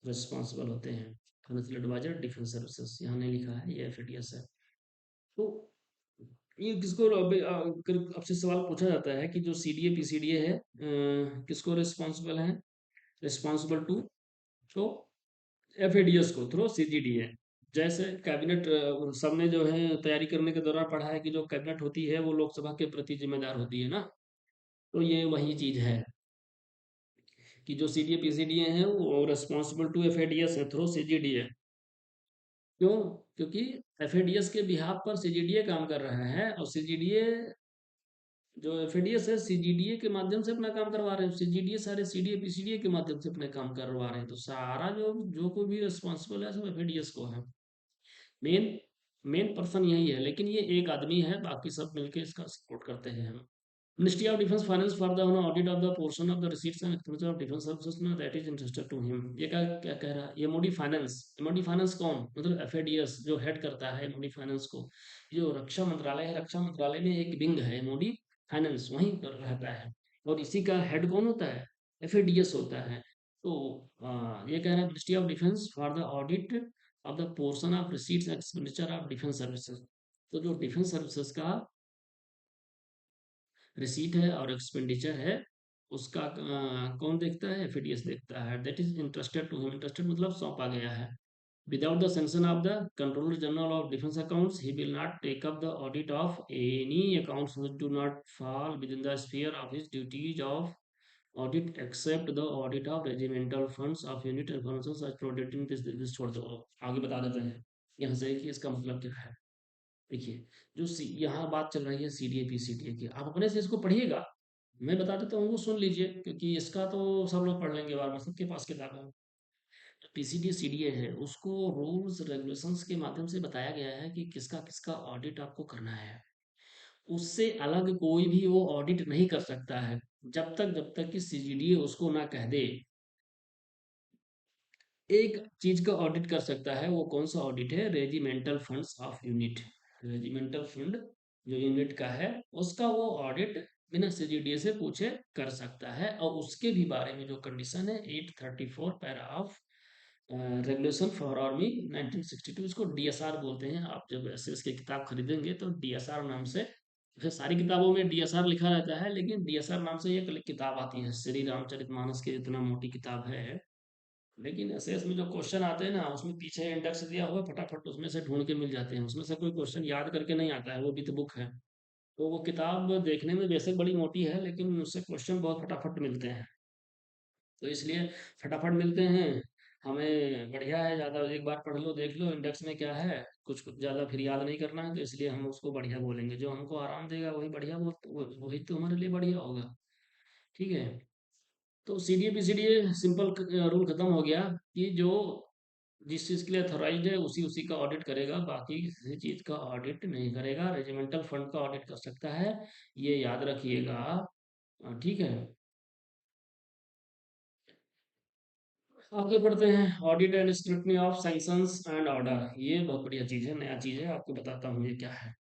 रिस्पॉन्सिबल होते हैं। फाइनेंशियल एडवाइजर डिफेंस सर्विसेज यहाँ नहीं लिखा है, ये एफएडीएस है। तो ये किसको आपसे सवाल पूछा जाता है कि जो सीडीए पीसीडीए है किसको रिस्पॉन्सिबल है, रिस्पॉन्सिबल टू, तो एफएडीएस को थ्रू सीजीडीए। जैसे कैबिनेट सबने जो है तैयारी करने के दौरान पढ़ा है कि जो कैबिनेट होती है वो लोकसभा के प्रति जिम्मेदार होती है ना, तो ये वही चीज है कि जो सीडीए पीसीडीए हैं वो रिस्पॉन्सिबल टू एफएडीएस है थ्रू सीजीडीए। क्यों? क्योंकि एफएडीएस के बिहाफ पर सीजीडीए काम कर रहा है, और सीजीडीए जो एफएडीएस है सीजीडीए के माध्यम से अपना काम करवा रहे हैं, सीजीडीए सारे सीडीए पीसीडीए के माध्यम से अपने काम करवा रहे हैं, तो सारा जो जो कोई भी रिस्पॉन्सिबल है सब एफएडीएस को है। मेन मेन पर्सन यही है, लेकिन ये एक आदमी है, बाकी सब मिलके इसका सपोर्ट करते हैं हम। Ministry of defence finance for the audit of the portion of the receipts and expenditure of defence services ना that is interested to him. ये क्या क्या कह रहा है, एमओडी फाइनेंस। एमओडी फाइनेंस कौन, मतलब एफएडीएस जो हेड करता है एमओडी फाइनेंस को। जो रक्षा मंत्रालय है, रक्षा मंत्रालय में एक विंग है एमओडी फाइनेंस, वहीं पर रहता है, और इसी का हेड कौन होता है, एफएडीएस होता है। तो ये कह रहा है ministry of defence for the audit of the portion of receipts and expenditure of defence services. तो जो डिफेंस सर्विसेज का रिसीट है और एक्सपेंडिचर है उसका कौन देखता है, एफएडीएस देखता है। That is interested to him, interested मतलब सौंपा गया है। Without the sanction of the controller general of defence accounts he will not take up the audit of any accounts which do not fall within the sphere of his duties of audit except the audit of regimental funds of unit and functions as provided in this छोड़ दो, आगे बता देते हैं यहाँ से कि इसका मतलब क्या है। देखिए, यहाँ बात चल रही है सीडीए पीसीडीए की, आप अपने से इसको पढ़िएगा, मैं बता देता हूँ वो सुन लीजिए, क्योंकि इसका तो सब लोग पढ़ लेंगे बार बार, सबके पास किताब है। जो पीसीडीए सीडीए है उसको रूल्स रेगुलेशंस के माध्यम से बताया गया है कि किसका किसका ऑडिट आपको करना है। उससे अलग कोई भी वो ऑडिट नहीं कर सकता है, जब तक कि सीजीडीए उसको ना कह दे। एक चीज का ऑडिट कर सकता है, वो कौन सा ऑडिट है, regimental funds of unit. Regimental fund जो यूनिट का है उसका वो ऑडिट बिना सीजीडीए से पूछे कर सकता है, और उसके भी बारे में जो कंडीशन है 834 para of regulation for army 1962, इसको डीएसआर बोलते हैं। आप जब ऐसे इसकी किताब खरीदेंगे तो डीएसआर नाम से, वैसे सारी किताबों में डीएसआर लिखा रहता है, लेकिन डीएसआर नाम से ये किताब आती है, श्री रामचरितमानस की इतना मोटी किताब है। लेकिन एसएस में जो क्वेश्चन आते हैं ना उसमें पीछे इंडेक्स दिया हुआ है, फटाफट उसमें से ढूंढ के मिल जाते हैं, उसमें से कोई क्वेश्चन याद करके नहीं आता है, वो भी तो बुक है। तो वो किताब देखने में वैसे बड़ी मोटी है, लेकिन उससे क्वेश्चन बहुत फटाफट मिलते हैं, तो इसलिए फटाफट मिलते हैं। हमें बढ़िया है, ज़्यादा एक बार पढ़ लो देख लो इंडेक्स में क्या है, कुछ कुछ ज़्यादा फिर याद नहीं करना है, तो इसलिए हम उसको बढ़िया बोलेंगे, जो हमको आराम देगा वही बढ़िया वही तो हमारे लिए बढ़िया होगा। ठीक है, तो सीडीए पीसीडीए सिंपल रूल खत्म हो गया कि जो जिस चीज़ के लिए अथॉराइज्ड है उसी उसी का ऑडिट करेगा, बाकी किसी चीज़ का ऑडिट नहीं करेगा। रेजिमेंटल फंड का ऑडिट कर सकता है, ये याद रखिएगा। ठीक है, आगे बढ़ते हैं। Audit and scrutiny of sanctions and order, ये बहुत बढ़िया चीज़ है, नया चीज़ है, आपको बताता हूँ ये क्या है।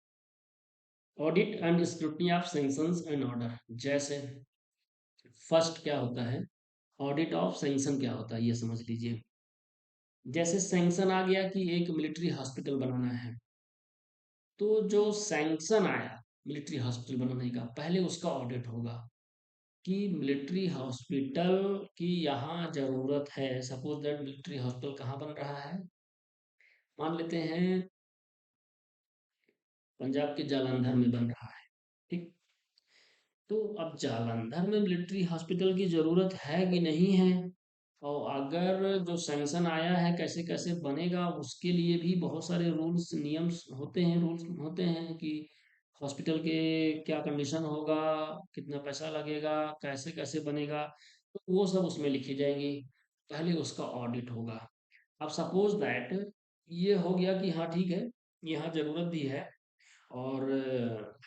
Audit and scrutiny of sanctions and order, जैसे फर्स्ट क्या होता है, ऑडिट ऑफ सैंक्शन क्या होता है ये समझ लीजिए। जैसे सैंक्शन आ गया कि एक मिलिट्री हॉस्पिटल बनाना है, तो जो सैंक्शन आया मिलिट्री हॉस्पिटल बनाने का, पहले उसका ऑडिट होगा कि मिलिट्री हॉस्पिटल की यहाँ जरूरत है। सपोज दैट मिलिट्री हॉस्पिटल कहाँ बन रहा है, मान लेते हैं पंजाब के जालंधर में बन रहा है। ठीक, तो अब जालंधर में मिलिट्री हॉस्पिटल की जरूरत है कि नहीं है, और अगर जो सैंक्शन आया है कैसे कैसे बनेगा, उसके लिए भी बहुत सारे रूल्स नियम्स होते हैं, रूल्स होते हैं कि हॉस्पिटल के क्या कंडीशन होगा, कितना पैसा लगेगा, कैसे कैसे बनेगा, तो वो सब उसमें लिखी जाएंगी। पहले उसका ऑडिट होगा। अब सपोज दैट ये हो गया कि हाँ ठीक है, यहाँ जरूरत भी है, और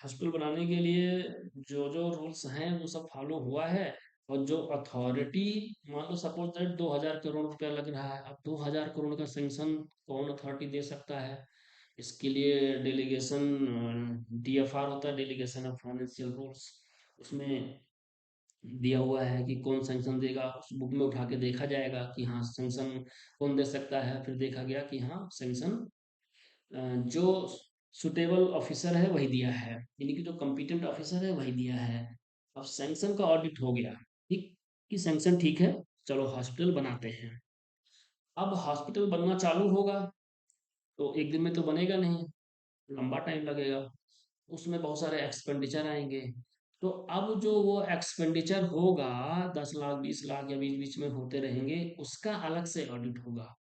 हॉस्पिटल बनाने के लिए जो जो रूल्स हैं वो सब फॉलो हुआ है, और जो अथॉरिटी, मान लो सपोज दैट 2000 करोड़ रुपया लग रहा है, अब 2000 करोड़ का सेंक्शन कौन अथॉरिटी दे सकता है, इसके लिए डेलीगेशन डीएफआर होता है, डेलीगेशन ऑफ फाइनेंशियल रूल्स, उसमें दिया हुआ है कि कौन सेंक्शन देगा, उस बुक में उठा के देखा जाएगा कि हाँ सेंक्शन कौन दे सकता है, फिर देखा गया कि हाँ सेंक्शन जो सुटेबल ऑफिसर है वही दिया है, यानी कि जो कॉम्पिटेंट ऑफिसर है वही दिया है। अब सैंक्शन का ऑडिट हो गया, ठीक, कि सैंक्शन ठीक है, चलो हॉस्पिटल बनाते हैं। अब हॉस्पिटल बनना चालू होगा, तो एक दिन में तो बनेगा नहीं, लंबा टाइम लगेगा, उसमें बहुत सारे एक्सपेंडिचर आएंगे। तो अब जो वो एक्सपेंडिचर होगा, 10 लाख 20 लाख या बीच बीच में होते रहेंगे, उसका अलग से ऑडिट होगा।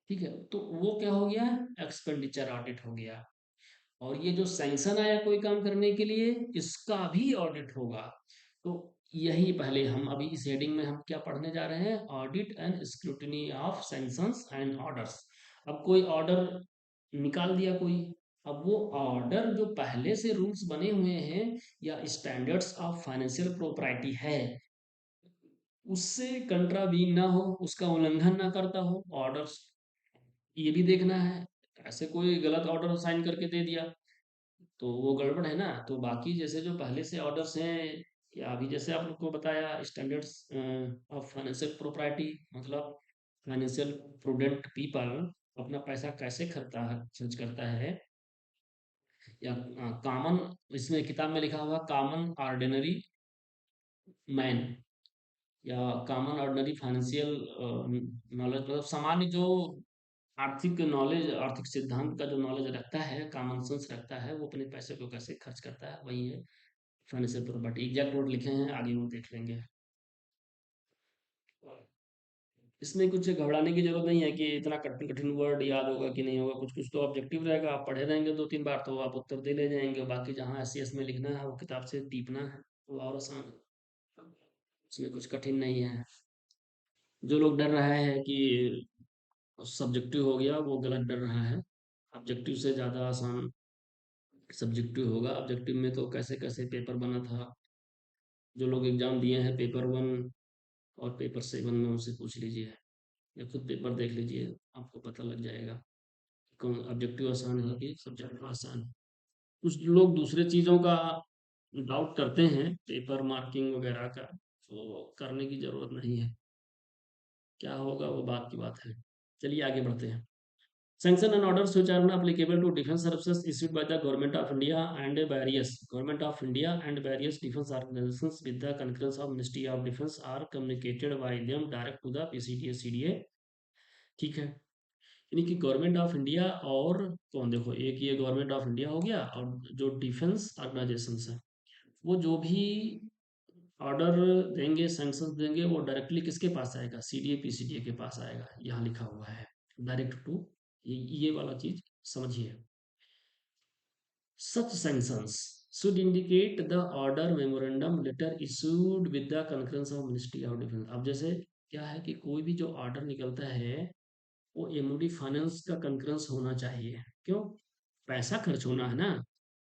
ठीक है, तो वो क्या हो गया, एक्सपेंडिचर ऑडिट हो गया। और ये जो सैंक्शन आया कोई काम करने के लिए, इसका भी ऑडिट होगा। तो यही पहले हम अभी इस हेडिंग में हम क्या पढ़ने जा रहे हैं, audit and scrutiny of sanctions and orders. अब कोई ऑर्डर निकाल दिया कोई, अब वो ऑर्डर जो पहले से रूल्स बने हुए हैं या स्टैंडर्ड्स ऑफ फाइनेंशियल प्रोप्राइटी है, उससे कंट्रावीन ना हो, उसका उल्लंघन ना करता हो ऑर्डर्स, ये भी देखना है। ऐसे कोई गलत ऑर्डर साइन करके दे दिया तो वो गड़बड़ है ना। तो बाकी जैसे जो पहले से ऑर्डर्स हैं, या अभी जैसे आप लोग को बताया स्टैंडर्ड्स ऑफ फाइनेंशियल प्रोप्राइटी, मतलब फाइनेंशियल प्रूडेंट पीपल अपना पैसा कैसे खर्च करता है, या कॉमन, इसमें किताब में लिखा हुआ कॉमन ऑर्डिनरी मैन, या कॉमन ऑर्डिनरी फाइनेंशियल नॉलेज, मतलब सामान्य जो आर्थिक नॉलेज, आर्थिक सिद्धांत का जो नॉलेज रखता है, कॉमन सेंस रखता है, वो अपने पैसे को कैसे खर्च करता है, वही है फाइनेंशियल प्रॉपर्टी। एग्जैक्ट वर्ड लिखे हैं, आगे वो देख लेंगे। इसमें कुछ घबराने की जरूरत नहीं है कि इतना कठिन कठिन वर्ड याद होगा कि नहीं होगा, कुछ कुछ तो ऑब्जेक्टिव रहेगा, आप पढ़े रहेंगे 2 3 बार तो आप उत्तर दे ले जाएंगे। बाकी जहाँ एस सी एस में लिखना है वो किताब से टीपना है, वो और आसान है, इसमें कुछ कठिन नहीं है। जो लोग डर रहा है कि सब्जेक्टिव हो गया, वो गलत डर रहा है। ऑब्जेक्टिव से ज़्यादा आसान सब्जेक्टिव होगा। ऑब्जेक्टिव में तो कैसे कैसे पेपर बना था, जो लोग एग्जाम दिए हैं पेपर 1 और पेपर 7 में, उनसे पूछ लीजिए या खुद पेपर देख लीजिए, आपको पता लग जाएगा कौन ऑब्जेक्टिव आसान है कि सब्जेक्टिव आसान है। कुछ लोग दूसरे चीज़ों का डाउट करते हैं, पेपर मार्किंग वगैरह का, तो करने की ज़रूरत नहीं है, क्या होगा वो बात की बात है। चलिए आगे बढ़ते हैं। Sanction and orders which are not applicable to defense services issued by the Government of India and various Government of India and various defense organizations with the concurrence of Ministry of Defence are communicated by them direct to the PCDA CDA। ठीक है, यानी कि government of India और कौन, देखो एक ये government of India हो गया, और जो डिफेंस ऑर्गेनाइजेशंस हैं, वो जो भी ऑर्डर देंगे, सैंक्शन देंगे, वो डायरेक्टली किसके पास आएगा, सीडीए पीसीडीए के पास आएगा। यहाँ लिखा हुआ है डायरेक्ट टू, ये वाला चीज समझिए। Such sanctions should indicate the order memorandum letter issued with the concurrence of Ministry of Defence। अब जैसे क्या है कि कोई भी जो ऑर्डर निकलता है, वो एमओडी फाइनेंस का कंकरेंस होना चाहिए। क्यों, पैसा खर्च होना है ना,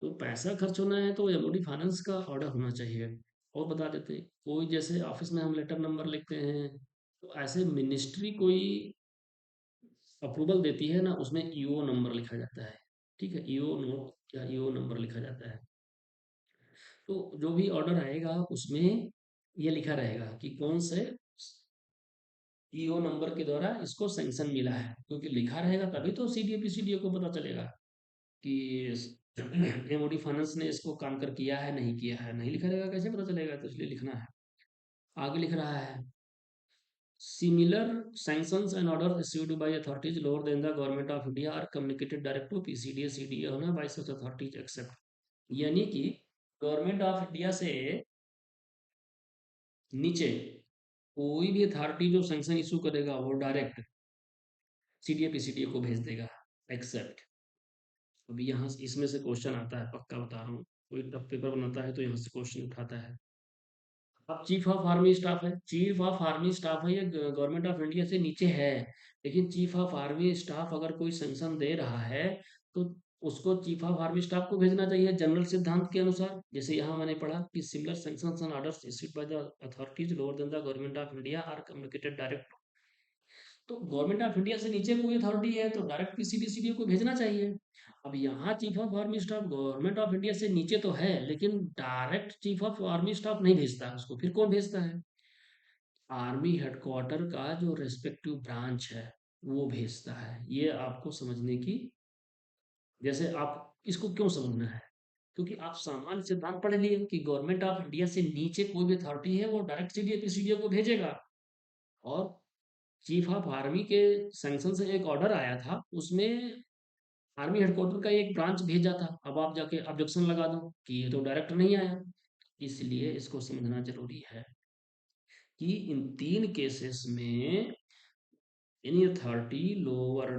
तो पैसा खर्च होना है तो एमओडी फाइनेंस का ऑर्डर होना चाहिए। और बता देते हैं, कोई जैसे ऑफिस में हम लेटर नंबर लिखते हैं, तो ऐसे मिनिस्ट्री कोई अप्रूवल देती है ना, उसमें ईओ नंबर लिखा जाता है। ठीक है, ईओ नोट या ईओ नंबर लिखा जाता है। तो जो भी ऑर्डर आएगा उसमें ये लिखा रहेगा कि कौन से ईओ नंबर के द्वारा इसको सैंक्शन मिला है, क्योंकि लिखा रहेगा तभी तो सीडीए पीसीडीए को पता चलेगा कि एमओडी फाइनेंस ने इसको काम कर किया है नहीं किया है। नहीं लिखा रहेगा कैसे पता चलेगा, तो इसलिए लिखना है। आगे लिख रहा है, similar sanctions and orders issued by authorities lower than the government of India are communicated direct to PCDA CDA होना by such authorities except, यानी कि गवर्नमेंट ऑफ इंडिया से नीचे कोई भी अथॉरिटी जो सैंक्शन इशू करेगा वो डायरेक्ट सीडीए पीसीडीए को भेज देगा, एक्सेप्ट। अभी यहाँ इसमें से क्वेश्चन आता है, पक्का बता रहा हूँ, कोई टफ पेपर बनाता है तो यहाँ से क्वेश्चन उठाता है। अब चीफ ऑफ आर्मी स्टाफ है, चीफ ऑफ आर्मी स्टाफ है, ये गवर्नमेंट ऑफ इंडिया से नीचे है, लेकिन चीफ ऑफ आर्मी स्टाफ अगर कोई सैंक्शन दे रहा है, तो उसको चीफ ऑफ आर्मी स्टाफ को भेजना चाहिए जनरल सिद्धांत के अनुसार। जैसे यहाँ मैंने पढ़ा कि similar sanctions and orders issued by the authorities lower than the government of India are communicated direct. तो गवर्नमेंट ऑफ इंडिया से नीचे कोई अथॉरिटी है तो डायरेक्ट पीसीबीसीडी को भेजना चाहिए। अब यहाँ chief of army staff government of India से नीचे तो है, लेकिन direct chief of army staff नहीं भेजता है उसको, फिर कौन भेजता है, आर्मी हेडक्वार्टर का जो रेस्पेक्टिव ब्रांच है वो भेजता है। ये आपको समझने की जैसे आप इसको क्यों समझना है? क्योंकि आप सामान्य सिद्धांत पढ़ लिए कि गवर्नमेंट ऑफ इंडिया से नीचे कोई भी अथॉरिटी है वो डायरेक्ट सीडीए पीसीडीए को भेजेगा। और चीफ ऑफ आर्मी के सैंक्शन से एक ऑर्डर आया था, उसमें आर्मी हेडक्वार्टर का एक ब्रांच भेजा था। अब आप जाके ऑब्जेक्शन लगा दो कि ये तो डायरेक्ट नहीं आया। इसलिए इसको समझना जरूरी है कि इन तीन केसेस में any authority lower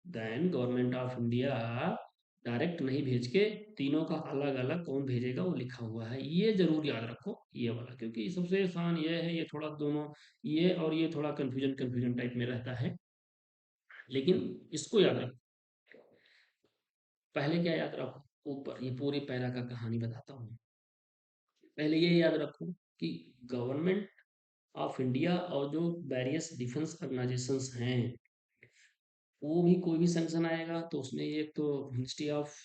than government of India direct नहीं भेज के तीनों का अलग अलग कौन भेजेगा वो लिखा हुआ है। ये जरूर याद रखो ये वाला, क्योंकि सबसे आसान ये है, ये थोड़ा दोनों ये और ये थोड़ा कंफ्यूजन कंफ्यूजन टाइप में रहता है, लेकिन इसको याद रखो। पहले क्या याद रखो, ऊपर ये पूरी पैरा का कहानी बताता हूँ। पहले ये याद रखो कि गवर्नमेंट ऑफ इंडिया और जो वेरियस डिफेंस ऑर्गेनाइजेशंस हैं, वो भी कोई भी सैंक्शन आएगा तो उसमें एक तो मिनिस्ट्री ऑफ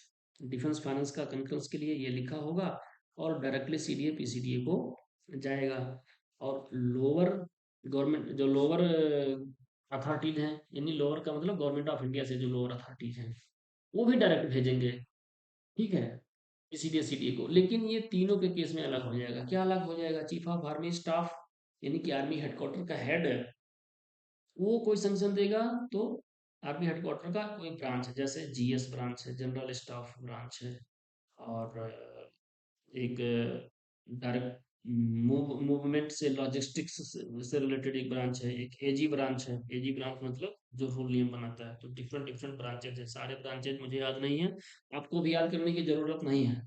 डिफेंस फाइनेंस का कंकर्स के लिए ये लिखा होगा, और डायरेक्टली सीडीए पीसीडीए को जाएगा। और लोअर गवर्नमेंट जो लोअर अथॉरिटीज हैं, यानी लोअर का मतलब गवर्नमेंट ऑफ इंडिया से जो लोअर अथॉरिटीज हैं, वो भी डायरेक्ट भेजेंगे। ठीक है, सीडीए सीडीए को। लेकिन ये तीनों के केस में अलग हो जाएगा। क्या अलग हो जाएगा? चीफ ऑफ आर्मी स्टाफ यानी कि आर्मी हेडक्वार्टर का हेड, वो कोई संक्शन देगा तो आर्मी हेडक्वार्टर का कोई ब्रांच है, जैसे जीएस ब्रांच है, जनरल स्टाफ ब्रांच है, और एक डायरेक्ट मूवमेंट से लॉजिस्टिक्स से रिलेटेड एक ब्रांच है, एक एजी ब्रांच है। एजी ब्रांच मतलब जो रूल नियम बनाता है। तो डिफरेंट डिफरेंट ब्रांचेज है, सारे ब्रांचेज मुझे याद नहीं है, आपको भी याद करने की जरूरत नहीं है।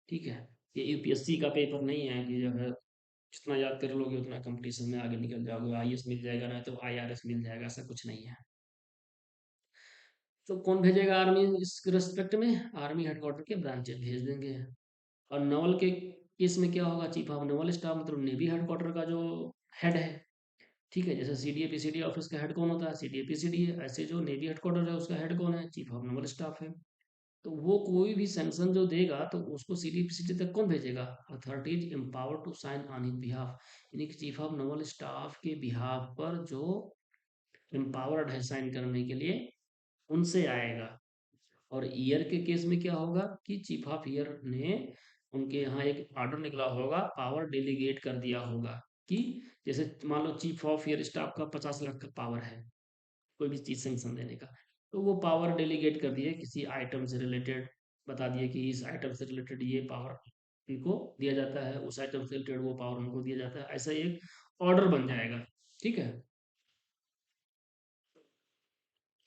ठीक है, ये यूपीएससी का पेपर नहीं है कि जो है जितना याद कर लोगे उतना कंपटीशन में आगे निकल जाओगे, आईएएस मिल जाएगा ना तो आईआरएस मिल जाएगा, ऐसा कुछ नहीं है। तो कौन भेजेगा आर्मी इस रिस्पेक्ट में? आर्मी हेडक्वार्टर के ब्रांचेस भेज देंगे। और नवल के केस में क्या होगा? चीफ ऑफ नवल स्टाफ मतलब नेवी हेडक्वार्टर का जो हेड है। ठीक है, जैसे सीडीए पीसीडीए ऑफिस का हेड कौन होता है? CDA PCDA. ऐसे जो नेवी हेडक्वार्टर है उसका हेड कौन है? चीफ ऑफ नवल स्टाफ है। तो वो कोई भी सैंक्शन जो देगा तो उसको सीडीए पीसीडीए तक कौन भेजेगा? Authorities empower to sign on his behalf, यानी कि चीफ ऑफ नवल स्टाफ के बिहाफ पर जो एम्पावर्ड है साइन करने के लिए, उनसे आएगा। और ईयर के केस में क्या होगा कि चीफ ऑफ ईयर ने उनके यहाँ एक ऑर्डर निकला होगा, पावर डेलीगेट कर दिया होगा कि जैसे मान लो चीफ ऑफ ईयर स्टाफ का 50 लाख का पावर है कोई भी चीज सेंक्शन देने का, तो वो पावर डेलीगेट कर दिए किसी आइटम से रिलेटेड, बता दिए कि इस आइटम से रिलेटेड ये पावर इनको दिया जाता है, उस आइटम से रिलेटेड वो पावर उनको दिया जाता है, ऐसा एक ऑर्डर बन जाएगा। ठीक है,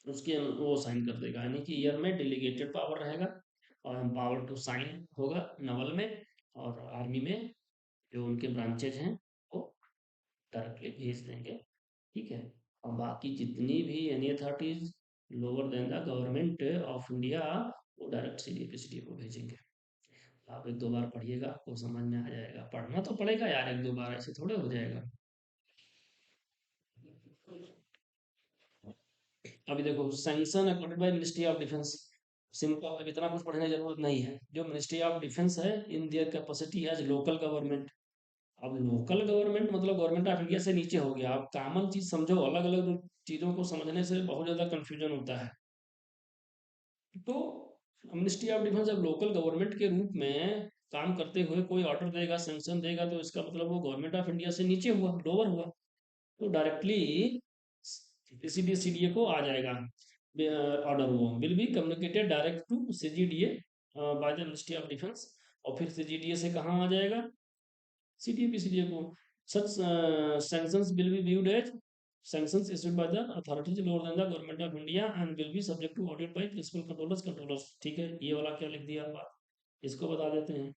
उसके वो साइन कर देगा, यानी कि ईयर में डेलीगेटेड पावर रहेगा और पावर टू साइन होगा नवल में, और आर्मी में जो उनके ब्रांचेज हैं वो डायरेक्टली भेज देंगे। ठीक है, और बाकी जितनी भी any authorities lower than the government of India, वो डायरेक्ट सीडीए पीसीडीए को भेजेंगे। आप एक दो बार पढ़िएगा आपको समझ में आ जाएगा। पढ़ना तो पड़ेगा यार, एक दो बार ऐसे थोड़े हो जाएगा। अभी देखो, sanction accorded by ministry of defence, simple, अब इतना कुछ पढ़ने की जरूरत नहीं है। जो मिनिस्ट्री ऑफ डिफेंस है in their capacity as local government. अब लोकल गवर्नमेंट मतलब गवर्नमेंट ऑफ इंडिया से नीचे हो गया। आप कॉमन चीज समझो, अलग अलग चीजों को समझने से बहुत ज्यादा कंफ्यूजन होता है। तो मिनिस्ट्री ऑफ डिफेंस जब लोकल गवर्नमेंट के रूप में काम करते हुए कोई ऑर्डर देगा, सैंक्शन देगा, तो इसका मतलब वो गवर्नमेंट ऑफ इंडिया से नीचे हुआ, लोअर हुआ। तो डायरेक्टली सीडीए सीडीए को आ जाएगा ऑर्डर, वो will be communicated direct to CGDA by the ministry of defence. और फिर सीजीडीए से कहाँ आ जाएगा? सीडीए पीसीडीए को। सच sanctions will be viewed as sanctions issued by the authorities lower than the government of India and will be subject to audit by principal controllers। ठीक है, ये वाला क्या लिख दिया आप, इसको बता देते हैं।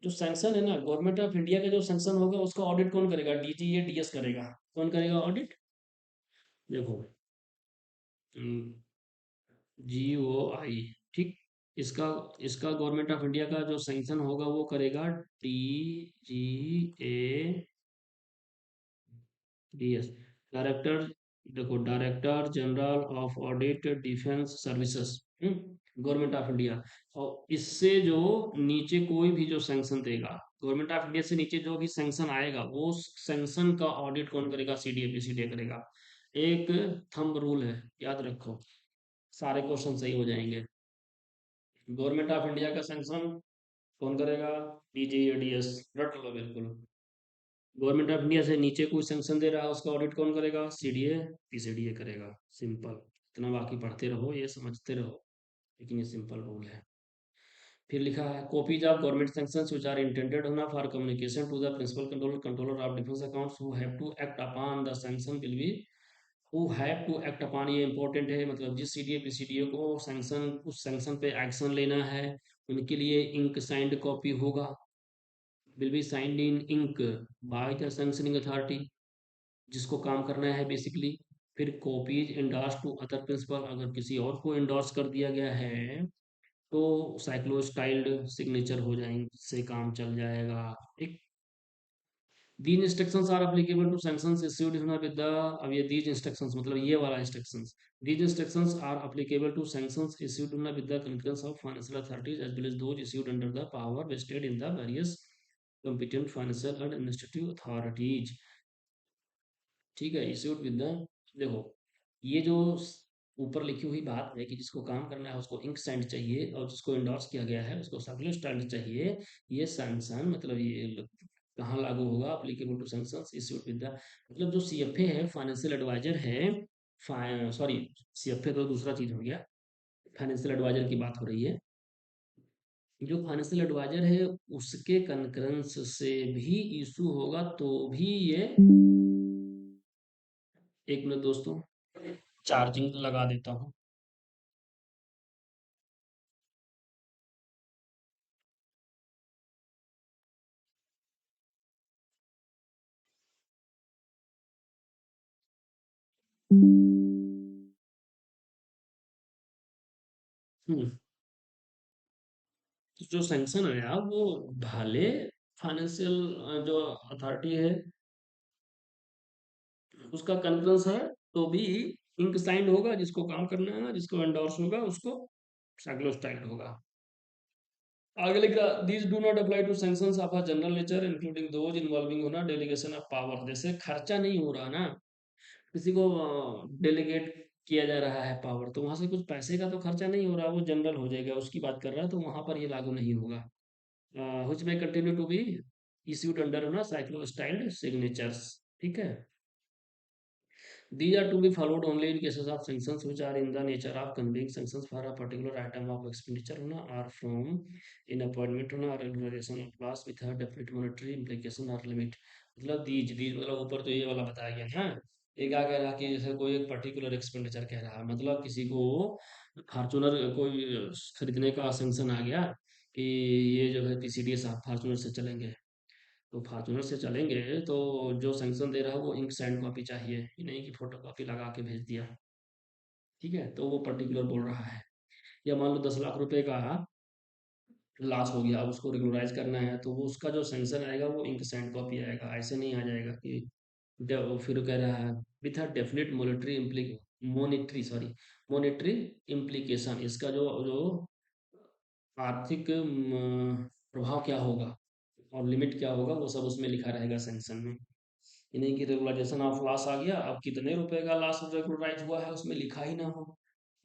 जो सैंक्शन है ना, गवर्नमेंट ऑफ इंडिया का जो सैंक्शन होगा उसका ऑडिट कौन करेगा? डीजी या डीएस करेगा। कौन करेगा ऑडिट? देखो, जीओआई। ठीक, इसका इसका गवर्नमेंट ऑफ इंडिया का जो सैंक्शन होगा वो करेगा डीजीए डीएस, डायरेक्टर। देखो, director general of audit defence services, government of India. और इससे जो नीचे कोई भी जो सैंक्शन देगा, गवर्नमेंट ऑफ इंडिया से नीचे जो भी सैंक्शन आएगा, वो सैंक्शन का ऑडिट कौन करेगा? सीडीए पीसीडीए करेगा। एक थंब रूल है, याद रखो। सारे क्वेश्चन सही हो जाएंगे। गवर्नमेंट ऑफ इंडिया का सैंक्शन कौन करेगा? डीजीएडीएस, रट लो बिल्कुल। गवर्नमेंट ऑफ इंडिया से नीचे कोई सैंक्शन दे रहा है, उसका ऑडिट कौन करेगा? सीडीए पीसीडीए करेगा। सिंपल। इतना बाकी पढ़ते रहो, ये समझते रहो, लेकिन ये सिंपल रूल है। फिर लिखा है copies of government sanctions which are intended होना for communication to the principal controller of defence accounts who have to act upon the sanction will be, who have to act upon, ये important है, मतलब जिस CDA PCDA को sanction, उस sanction पे action लेना है, उनके लिए इंक साइंड कॉपी होगा, will be signed in ink by the sanctioning authority, जिसको काम करना है बेसिकली। फिर copies endorse to other principal, अगर किसी और को इंडोर्स कर दिया गया है तो साइक्लोस्टाइल्ड सिग्नेचर हो जाएंगे, इससे काम चल जाएगा। ठीक। These instructions are applicable to sanctions issued with the, अब ये दीज इंस्ट्रक्शंस मतलब ये वाला instructions, these instructions are applicable to sanctions issued with the concurrence of financial authorities as well as those issued under the power vested in the various competent financial and administrative authorities। ठीक है, issued with the, देखो ये जो ऊपर लिखी हुई बात है कि जिसको काम करना है उसको इंक साइंड चाहिए और जिसको इंडोर्स किया गया है उसको सर्कुलर स्टाइल चाहिए, ये सैंक्शन मतलब ये कहाँ लागू होगा? Applicable to sanctions issued with the, मतलब जो सीएफए है, फाइनेंशियल एडवाइजर है, सॉरी सीएफए तो दूसरा चीज हो गया, फाइनेंशियल एडवाइजर की बात हो रही है। जो फाइनेंशियल एडवाइजर है उसके कंकरेंस से भी इशू होगा तो भी ये, एक मिनट दोस्तों, चार्जिंग लगा देता हूँ। हम्म, तो जो सैंक्शन आया वो भले फाइनेंशियल जो अथॉरिटी है उसका कंकरेंस है तो भी इंक साइंड होगा, जिसको काम करना है, जिसको एंडोर्स होगा उसको साइक्लोस्टाइल्ड होगा। आगे लिखा these do not apply to sanctions of a general nature including those involving होना डेलीगेशन ऑफ पावर, जैसे खर्चा नहीं हो रहा ना, किसी को डेलीगेट किया जा रहा है पावर, तो वहां से कुछ पैसे का तो खर्चा नहीं हो रहा, वो जनरल हो जाएगा, उसकी बात कर रहा है, तो वहां पर ये लागू नहीं होगा। Which may continue to be issued under ना साइक्लो स्टाइल्ड सिग्नेचर्स। ठीक है। These are to be followed only in cases of sanctions which are in the nature of conveying sanctions for a particular item of expenditure ना, or from in appointment ना, or regulation of class with a definite monetary implication or limit। मतलब these मतलब ऊपर तो ये वाला बताया गया ना, ये क्या कह रहा है कि जैसे कोई एक पर्टिकुलर एक्सपेंडिचर कह रहा है, मतलब किसी को फॉर्चूनर कोई खरीदने का सेंक्शन आ गया कि ये जो है पीसीडीएस आप फॉर्चूनर से चलेंगे, तो फॉर्चूनर से चलेंगे तो जो सैंक्शन दे रहा है वो इंक सैंड कॉपी चाहिए, ये नहीं कि फोटो कॉपी लगा के भेज दिया। ठीक है, तो वो पर्टिकुलर बोल रहा है। या मान लो 10 लाख रुपए का लॉस हो गया, अब उसको रेगुलराइज करना है तो वो उसका जो सैंक्शन आएगा वो इंक सैंड कॉपी आएगा, ऐसे नहीं आ जाएगा कि फिर कह रहा है with a definite monetary implication, इसका जो जो आर्थिक प्रभाव क्या होगा और लिमिट क्या होगा वो सब उसमें लिखा रहेगा सैंक्शन में। ये नहीं कि रेगुलराइजेशन ऑफ लॉस आ गया, अब कितने रुपए का लॉस रेगुलराइज हुआ है उसमें लिखा ही ना हो,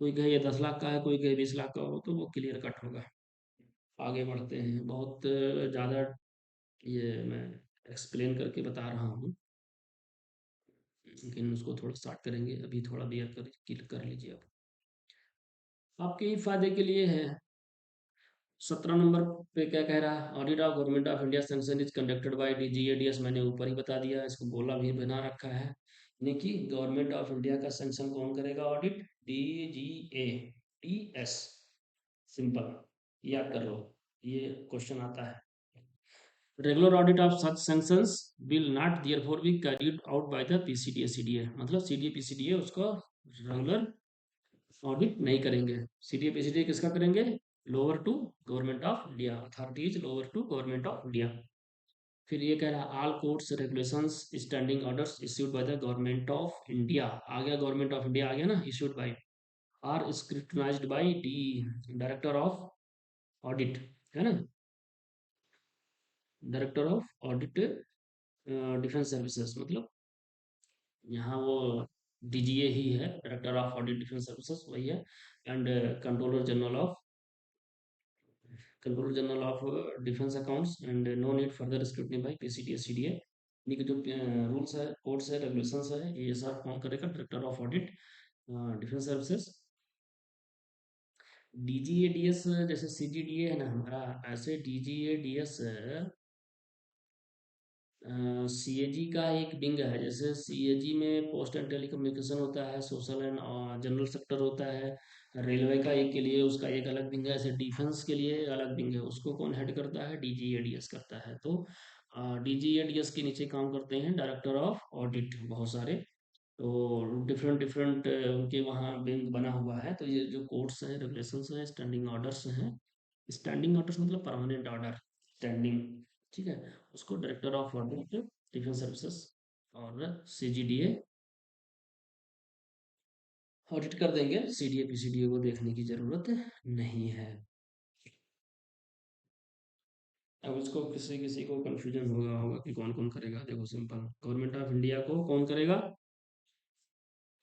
कोई कहे ये 10 लाख का है, कोई कहे 20 लाख का हो, तो वो क्लियर कट होगा। आगे बढ़ते हैं, बहुत ज़्यादा ये मैं एक्सप्लेन करके बता रहा हूँ, लेकिन उसको थोड़ा स्टार्ट करेंगे, अभी थोड़ा बियर कर लीजिए आप, आपके ही फायदे के लिए है। 17 नंबर पे क्या कह रहा है? Audit of government of India sanction is conducted by DGADS, मैंने ऊपर ही बता दिया, इसको बोला भी बना रखा है, यानी कि गवर्नमेंट ऑफ इंडिया का सैंक्शन कौन करेगा ऑडिट? डीजीएडीएस। सिंपल, याद कर लो, ये क्वेश्चन आता है। Regular audit of such sanctions will not therefore be carried out by the PCDA CDA, मतलब सीडीए पीसीडीए उसको रेगुलर ऑडिट नहीं करेंगे। सीडीए पीसीडीए किसका करेंगे? Lower to government of India, authorities lower to government of India. फिर ये कह रहा है all codes regulations standing orders issued by the government of India, आ गया गवर्नमेंट ऑफ इंडिया आ गया ना, issued by, are scrutinised bye the director of audit, है ना, director of audit defence services, मतलब यहाँ वो डीजीए ही है, director of audit defence services वही है। And controller general of controller general of defence accounts and no need further scrutiny by PCDA CDA. इनके जो रूल्स है, कोड्स है, रेगुलेशंस है, ये सब कौन करेगा? Director of audit defence services. DGA DS जैसे सीजीडीए है ना हमारा, ऐसे डीजीए डीएस सीएजी का एक विंग है। जैसे सीएजी में पोस्ट एंड टेलीकम्युनिकेशन होता है, सोशल एंड जनरल सेक्टर होता है, रेलवे का एक के लिए उसका एक अलग विंग है, ऐसे डिफेंस के लिए अलग विंग है। उसको कौन हेड करता है? डीजीएडीएस करता है। तो डीजीएडीएस के नीचे काम करते हैं डायरेक्टर ऑफ ऑडिट बहुत सारे। तो डिफरेंट डिफरेंट उनके वहाँ विंग बना हुआ है। तो ये जो कोड्स हैं, रेगुलेशंस हैं, स्टैंडिंग ऑर्डर्स हैं, स्टैंडिंग ऑर्डर्स मतलब परमानेंट ऑर्डर, स्टैंडिंग, ठीक है, उसको director of audit defence services और सीजीडीए ऑडिट कर देंगे। सीडीए पीसीडीए को देखने की जरूरत नहीं है। अब उसको किसी किसी को कंफ्यूजन होगा कि कौन कौन करेगा। देखो सिंपल, गवर्नमेंट ऑफ इंडिया को कौन करेगा?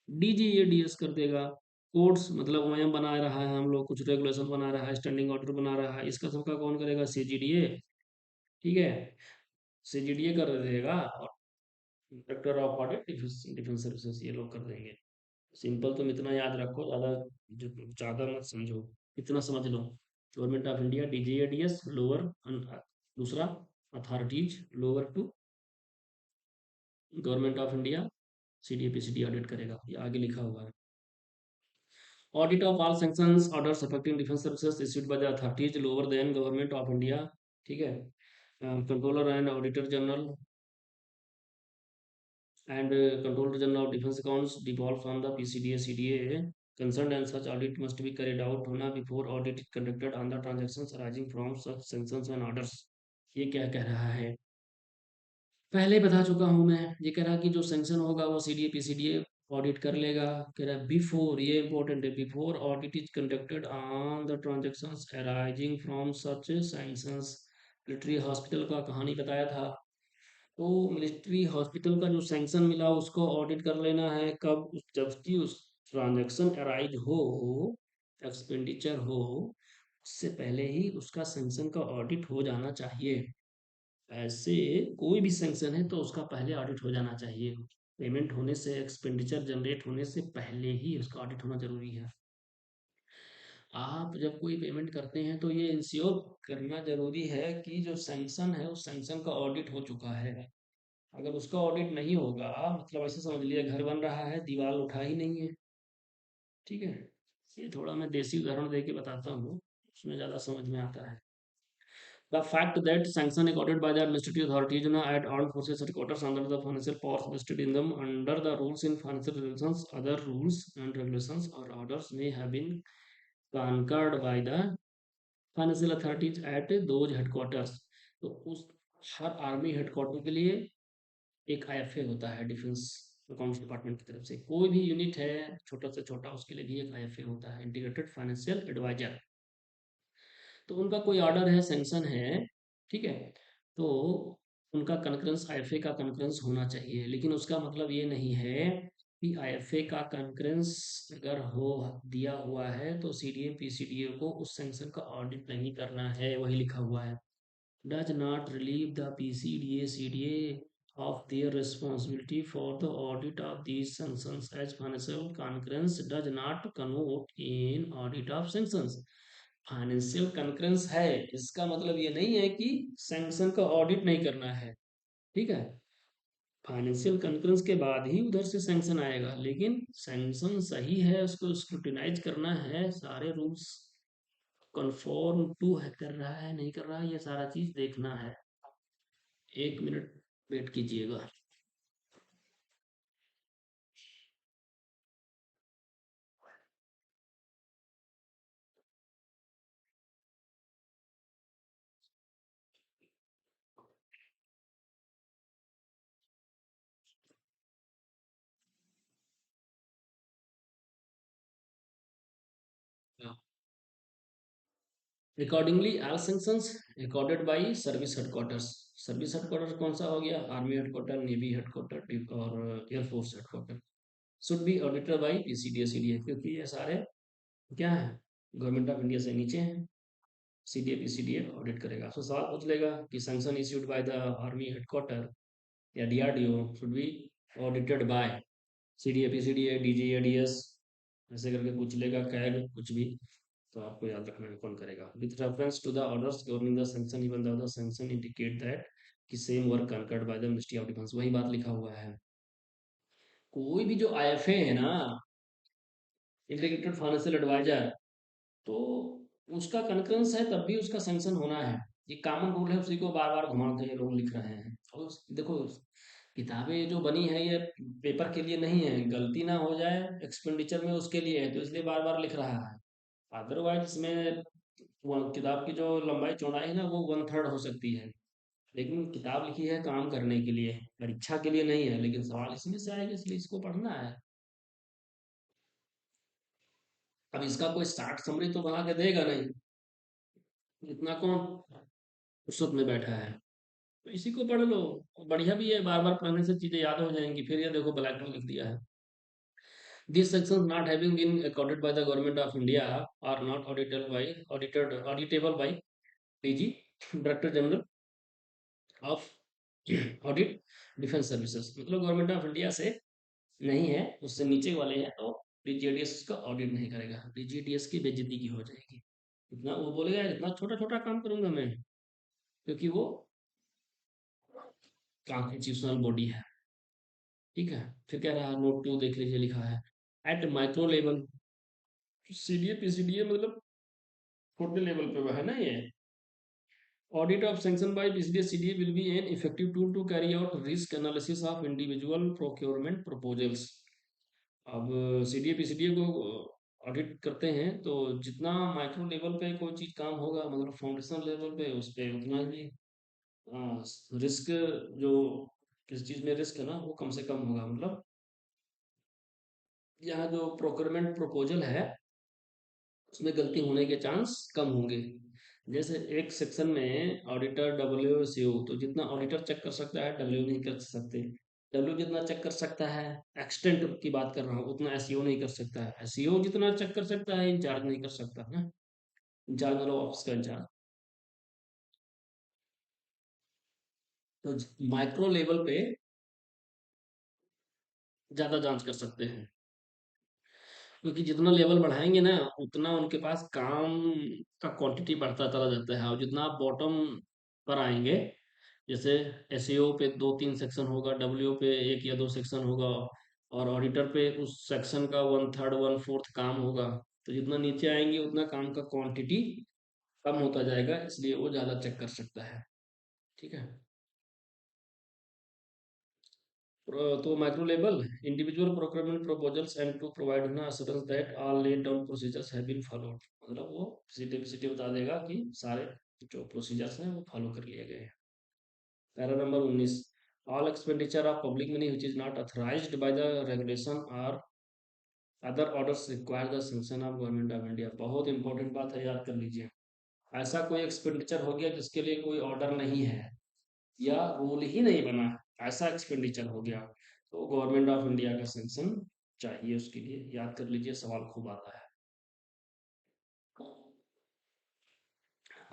डीजीएडीएस कर देगा। कोड्स मतलब ओएम बना रहा है, हम लोग कुछ रेगुलेशन बना रहा है, स्टैंडिंग ऑर्डर बना रहा है, इसका सबका कौन करेगा? सीजीडीए, ठीक है, सीजीडीए कर देगा। और director of audit defence services ये लोग कर देंगे। सिंपल, तुम इतना याद रखो, ज़्यादा मत समझो, इतना समझ लो। Government of India DGADS lower, दूसरा authorities lower to government of India CDA audit करेगा, ये आगे लिखा हुआ है। Audit of all sanctions orders affecting defence services issued by the authorities lower than government of India, ठीक है। Controller and auditor general and Controller General of Defense Accounts devolves on the PCDA CDA concerned, and such audit must be carried out होना before audit is conducted on the transactions arising from such sanctions and orders। ये क्या कह रहा है? पहले ही बता चुका हूं मैं। ये कह रहा है कि जो सैंक्शन होगा वो सीडीए पीसीडीए ऑडिट कर लेगा। कह रहा है बिफोर, ये इंपॉर्टेंट है, before audit is conducted on the transactions arising from such sanctions. Military hospital का कहानी बताया था। तो मिलिट्री हॉस्पिटल का जो सैंक्शन मिला उसको ऑडिट कर लेना है। कब? जबकि उस ट्रांजैक्शन अराइज हो, एक्सपेंडिचर हो, उससे पहले ही उसका सैंक्शन का ऑडिट हो जाना चाहिए। ऐसे कोई भी सैंक्शन है तो उसका पहले ऑडिट हो जाना चाहिए। पेमेंट होने से, एक्सपेंडिचर जनरेट होने से पहले ही उसका ऑडिट होना जरूरी है। आप जब कोई पेमेंट करते हैं तो ये इंश्योर करना जरूरी है कि जो सैंक्शन है उस सैंक्शन का ऑडिट हो चुका है। अगर उसका ऑडिट नहीं होगा, मतलब ऐसे समझ लिया घर बन रहा है, दीवार उठा ही नहीं है, ठीक है। ये थोड़ा मैं देसी उदाहरण दे के बताता हूँ, उसमें ज़्यादा समझ में आता है। The fact that sanction accorded by the administrative authorities at armed forces headquarters under the financial powers vested in them under the rules in financial regulations, other rules and regulations or orders may have been concurred by the financial authorities at those headquarters. तो उस हर army headquarter के लिए एक IFA होता है, defence accounts department की तरफ से। कोई भी यूनिट है छोटा से छोटा, उसके लिए भी एक आईएफए होता है, इंटीग्रेटेड फाइनेंशियल एडवाइजर। तो उनका कोई ऑर्डर है, सैंक्शन है, ठीक है, तो उनका कंकरेंस, आईएफए का कंकरेंस होना चाहिए। लेकिन उसका मतलब ये नहीं है कि आईएफए का कंकरेंस अगर हो दिया हुआ है तो सीडीए पीसीडीए को उस सैंक्शन का ऑडिट नहीं करना है, वही लिखा हुआ है। does not relieve the PCDA CDA of their responsibility for the audit of these sanctions as financial concurrence does not connote in audit of sanctions। Financial concurrence है, इसका मतलब ये नहीं है कि सैंक्शन का ऑडिट नहीं करना है, ठीक है। फाइनेंशियल कंकरेंस के बाद ही उधर से सैंक्शन आएगा, लेकिन सैंक्शन सही है उसको स्क्रूटिनाइज करना है, सारे रूल्स कन्फर्म टू है, कर रहा है नहीं कर रहा है, ये सारा चीज देखना है। 1 मिनट वेट कीजिएगा। Accordingly all sanctions recorded by service headquarters. Service headquarter कौन सा हो गया? आर्मी हेडक्वार्टर, नेवी हेडक्वार्टर और air force headquarter. Should be audited by PCDA CDA, क्योंकि ये सारे क्या है, गवर्नमेंट ऑफ इंडिया से नीचे हैं। सीडीए पीसीडीए ऑडिट करेगा। तो सवाल पूछ लेगा कि sanction issued by the army headquarter या DRDO should be audited by CDA PCDA DG या डीएस, ऐसे करके पूछ लेगा, कैग कुछ भी। तो आपको याद रखना है कौन करेगा। With reference to the orders governing the sanction even the sanction indicate that कि same work concurred by the ministry of defence, वही बात लिखा हुआ है। कोई भी जो आईएफए है ना, इंटीग्रेटेड फाइनेंशियल एडवाइजर, तो उसका कंकरेंस है तब भी उसका सैंक्शन होना है। ये कॉमन रूल है, उसी को बार बार घुमाते हैं लोग लिख रहे हैं। और देखो, किताबें जो बनी है ये पेपर के लिए नहीं है, गलती ना हो जाए एक्सपेंडिचर में उसके लिए है, तो इसलिए बार बार लिख रहा है। अदरवाइज इसमें किताब की जो लंबाई चौड़ाई है ना वो 1/3 हो सकती है, लेकिन किताब लिखी है काम करने के लिए, परीक्षा के लिए नहीं है, लेकिन सवाल इसमें से आएगा इसलिए इसको पढ़ना है। अब इसका कोई स्टार्ट समरी तो बना के देगा नहीं, इतना कौन फुर्सत में बैठा है। तो इसी को पढ़ लो, बढ़िया भी है, बार बार पढ़ने से चीजें याद हो जाएंगी। फिर ये देखो ब्लैक में लिख दिया है, these sections not having been accorded by the government of India are not auditable by DG, Director General of Audit Defense Services। मतलब गवर्नमेंट ऑफ इंडिया से नहीं है, उससे नीचे वाले हैं, तो डीजीडीएस का ऑडिट नहीं करेगा, डीजीडीएस की बेइज्जती की हो जाएगी। इतना वो बोलेगा इतना छोटा छोटा काम करूंगा मैं, क्योंकि वो कॉन्स्टिट्यूशनल बॉडी है। ठीक है। फिर कह रहा है नोट 2 देख लीजिए, लिखा है eight micro level, CDA PCDA मतलब छोटे लेवल पे वो है ना ये। Audit of sanction by PCDA will be an effective tool to carry out risk analysis of individual procurement proposals। अब सीडीए पीसीडीए को ऑडिट करते हैं, तो जितना माइक्रो लेवल पे कोई चीज काम होगा, मतलब फाउंडेशन लेवल पे, उस पे उतना ही रिस्क, जो किस चीज में रिस्क है ना वो कम से कम होगा। मतलब यहाँ जो प्रोक्योरमेंट प्रपोजल है उसमें गलती होने के चांस कम होंगे। जैसे एक सेक्शन में ऑडिटर डब्ल्यू सीओ, तो जितना ऑडिटर चेक कर सकता है डब्ल्यू नहीं कर सकते। डब्ल्यू जितना चेक कर सकता है, एक्सटेंट की बात कर रहा हूँ, उतना एसईओ नहीं कर सकता है। एसईओ जितना चेक कर सकता है इंचार्ज नहीं कर सकता ना, इंचार्ज मतलब ऑफिस का इंचार्ज। तो माइक्रो लेवल पे ज्यादा जांच कर सकते हैं, क्योंकि जितना लेवल बढ़ाएंगे ना उतना उनके पास काम का क्वांटिटी बढ़ता चला जाता है। और जितना आप बॉटम पर आएंगे, जैसे एसईओ पे 2-3 सेक्शन होगा, डब्ल्यू पे 1 या 2 सेक्शन होगा, और ऑडिटर पे उस सेक्शन का 1/3 1/4 काम होगा। तो जितना नीचे आएंगे उतना काम का क्वांटिटी कम होता जाएगा, इसलिए वो ज़्यादा चेक कर सकता है। ठीक है। तो micro level individual procurement proposals and to provide ना assurance that all laid down procedures have been followed, मतलब वो सीधे सीधे बता देगा कि सारे जो प्रोसीजर्स हैं वो फॉलो कर लिए गए हैं। Para number 19, all expenditure of public money which is not authorised by the regulation और other orders require the sanction of government of India. बहुत इंपॉर्टेंट बात है, याद कर लीजिए। ऐसा कोई एक्सपेंडिचर हो गया जिसके लिए कोई ऑर्डर नहीं है या रूल ही नहीं बना, ऐसा एक्सपेंडिचर हो गया, तो गवर्नमेंट ऑफ इंडिया का सैंक्शन चाहिए उसके लिए। याद कर लीजिए, सवाल खूब आता है।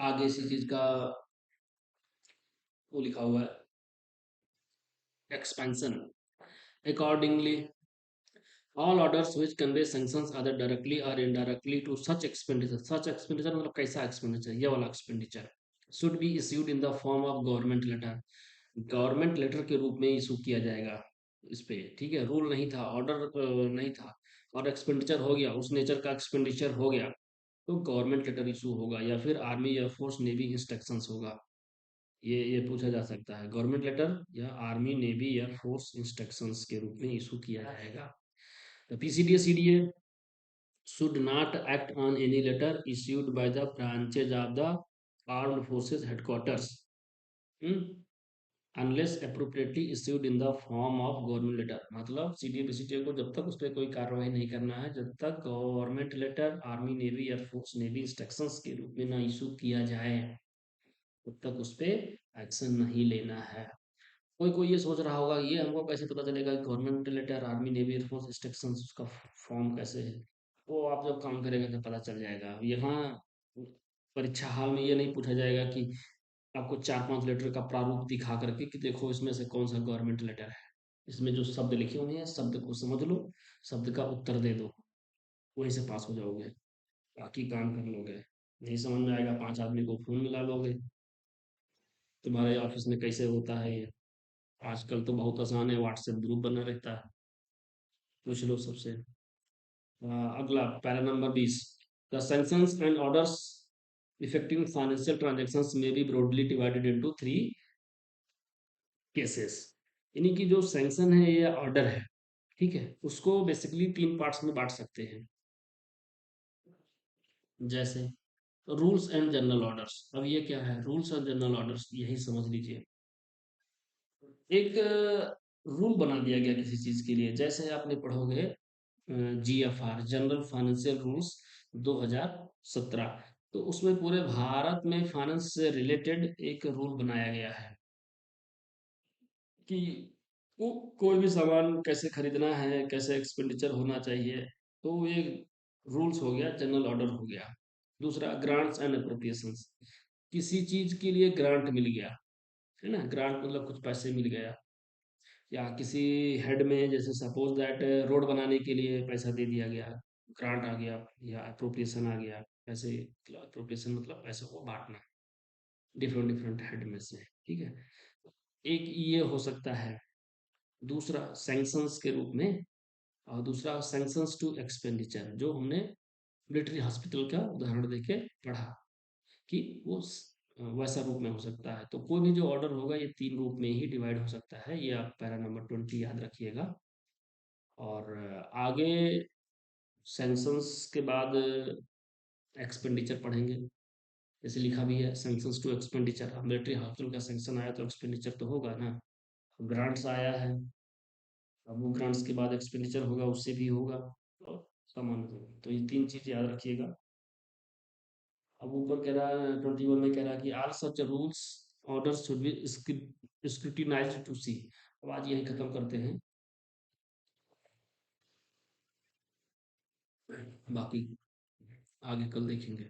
आगे इसी चीज का वो लिखा हुआ है, expansion accordingly all orders which convey sanctions either directly or indirectly to such expenditure मतलब कैसा एक्सपेंडिचर, ये वाला expenditure should be issued in the form of government letter, government letter के रूप में इशू किया जाएगा इस पे। ठीक है, रूल नहीं था, ऑर्डर नहीं था, और एक्सपेंडिचर हो गया, उस नेचर का एक्सपेंडिचर हो गया, तो गवर्नमेंट लेटर इशू होगा, या फिर आर्मी एयरफोर्स नेवी इंस्ट्रक्शंस होगा। ये पूछा जा सकता है, गवर्नमेंट लेटर या आर्मी नेवी एयरफोर्स इंस्ट्रक्शंस के रूप में इशू किया जाएगा। The PCDA CDA should not act on any letter issued by the branches of the armed forces headquarters, hmm, unless appropriately issued in the form of government letter। मतलब CDA PCDA को जब तक उस पर कोई कार्रवाई नहीं करना है, जब तक government letter army navy air force navy instructions के रूप में ना इशू किया जाए, तब तक उस पर एक्शन नहीं लेना है। कोई कोई ये सोच रहा होगा ये हमको कैसे पता चलेगा कि government letter army navy air force instructions उसका फॉर्म कैसे है। वो आप जब काम करेंगे तो पता चल जाएगा। यहाँ परीक्षा हाल में ये नहीं पूछा जाएगा कि आपको 4-5 लेटर का प्रारूप दिखा करके कि देखो इसमें से कौन सा गवर्नमेंट लेटर है। इसमें जो शब्द लिखे हुए हैं शब्द को समझ लो, शब्द का उत्तर दे दो, वहीं से पास हो जाओगे, बाकी काम कर लोगे। नहीं समझ में आएगा 5 आदमी को फोन मिला लोगे। तुम्हारे ऑफिस में कैसे होता है ये, आजकल तो बहुत आसान है, व्हाट्सएप ग्रुप बना रहता है, पूछ लो सबसे। अगला para number 20, the sanctions and orders effecting financial transactions may be broadly divided into 3 cases. यानी कि जो सैंक्शन है या ऑर्डर है, ठीक है, उसको बेसिकली 3 पार्ट्स में बांट सकते हैं। जैसे रूल्स एंड जनरल ऑर्डर्स। अब ये क्या है रूल्स और जनरल ऑर्डर्स, यही समझ लीजिए। एक रूल बना दिया गया किसी चीज के लिए, जैसे आपने पढ़ोगे जीएफआर जनरल फाइनेंशियल रूल्स 2017, तो उसमें पूरे भारत में फाइनेंस से रिलेटेड एक रूल बनाया गया है कि वो कोई भी सामान कैसे खरीदना है, कैसे एक्सपेंडिचर होना चाहिए। तो ये रूल्स हो गया, जनरल ऑर्डर हो गया। दूसरा ग्रांट्स एंड अप्रोप्रिएशंस, किसी चीज के लिए ग्रांट मिल गया, है ना, ग्रांट मतलब कुछ पैसे मिल गया, या किसी हेड में जैसे सपोज दैट रोड बनाने के लिए पैसा दे दिया गया, ग्रांट आ गया, या अप्रोप्रिएशन आ गया। पैसे अप्रोप्रिएशन मतलब पैसे को बांटना डिफरेंट डिफरेंट हेड में से, ठीक है। एक ये हो सकता है। दूसरा सैंक्शंस के रूप में, और दूसरा सैंक्शंस टू एक्सपेंडिचर, जो हमने मिलिट्री हॉस्पिटल का उदाहरण देके पढ़ा कि वो वैसा रूप में हो सकता है। तो कोई भी जो ऑर्डर होगा ये 3 रूप में ही डिवाइड हो सकता है, ये आप पैरा नंबर 20 याद रखिएगा। और आगे सैंक्शंस के बाद एक्सपेंडिचर पढ़ेंगे। जैसे लिखा भी है सैंक्शंस टू एक्सपेंडिचर, अब मिलिट्री हॉस्पिटल का सैंक्शन आया तो एक्सपेंडिचर तो होगा ना। ग्रांट्स आया है, अब वो ग्रांट्स के बाद एक्सपेंडिचर होगा, उससे भी होगा। और सामान्य तो ये 3 चीज याद रखिएगा। अब ऊपर कह रहा है 21 में कह रहा है कि all such rules order should be scrutinized to see. अब आज यही खत्म करते हैं, बाकी आगे कल देखेंगे।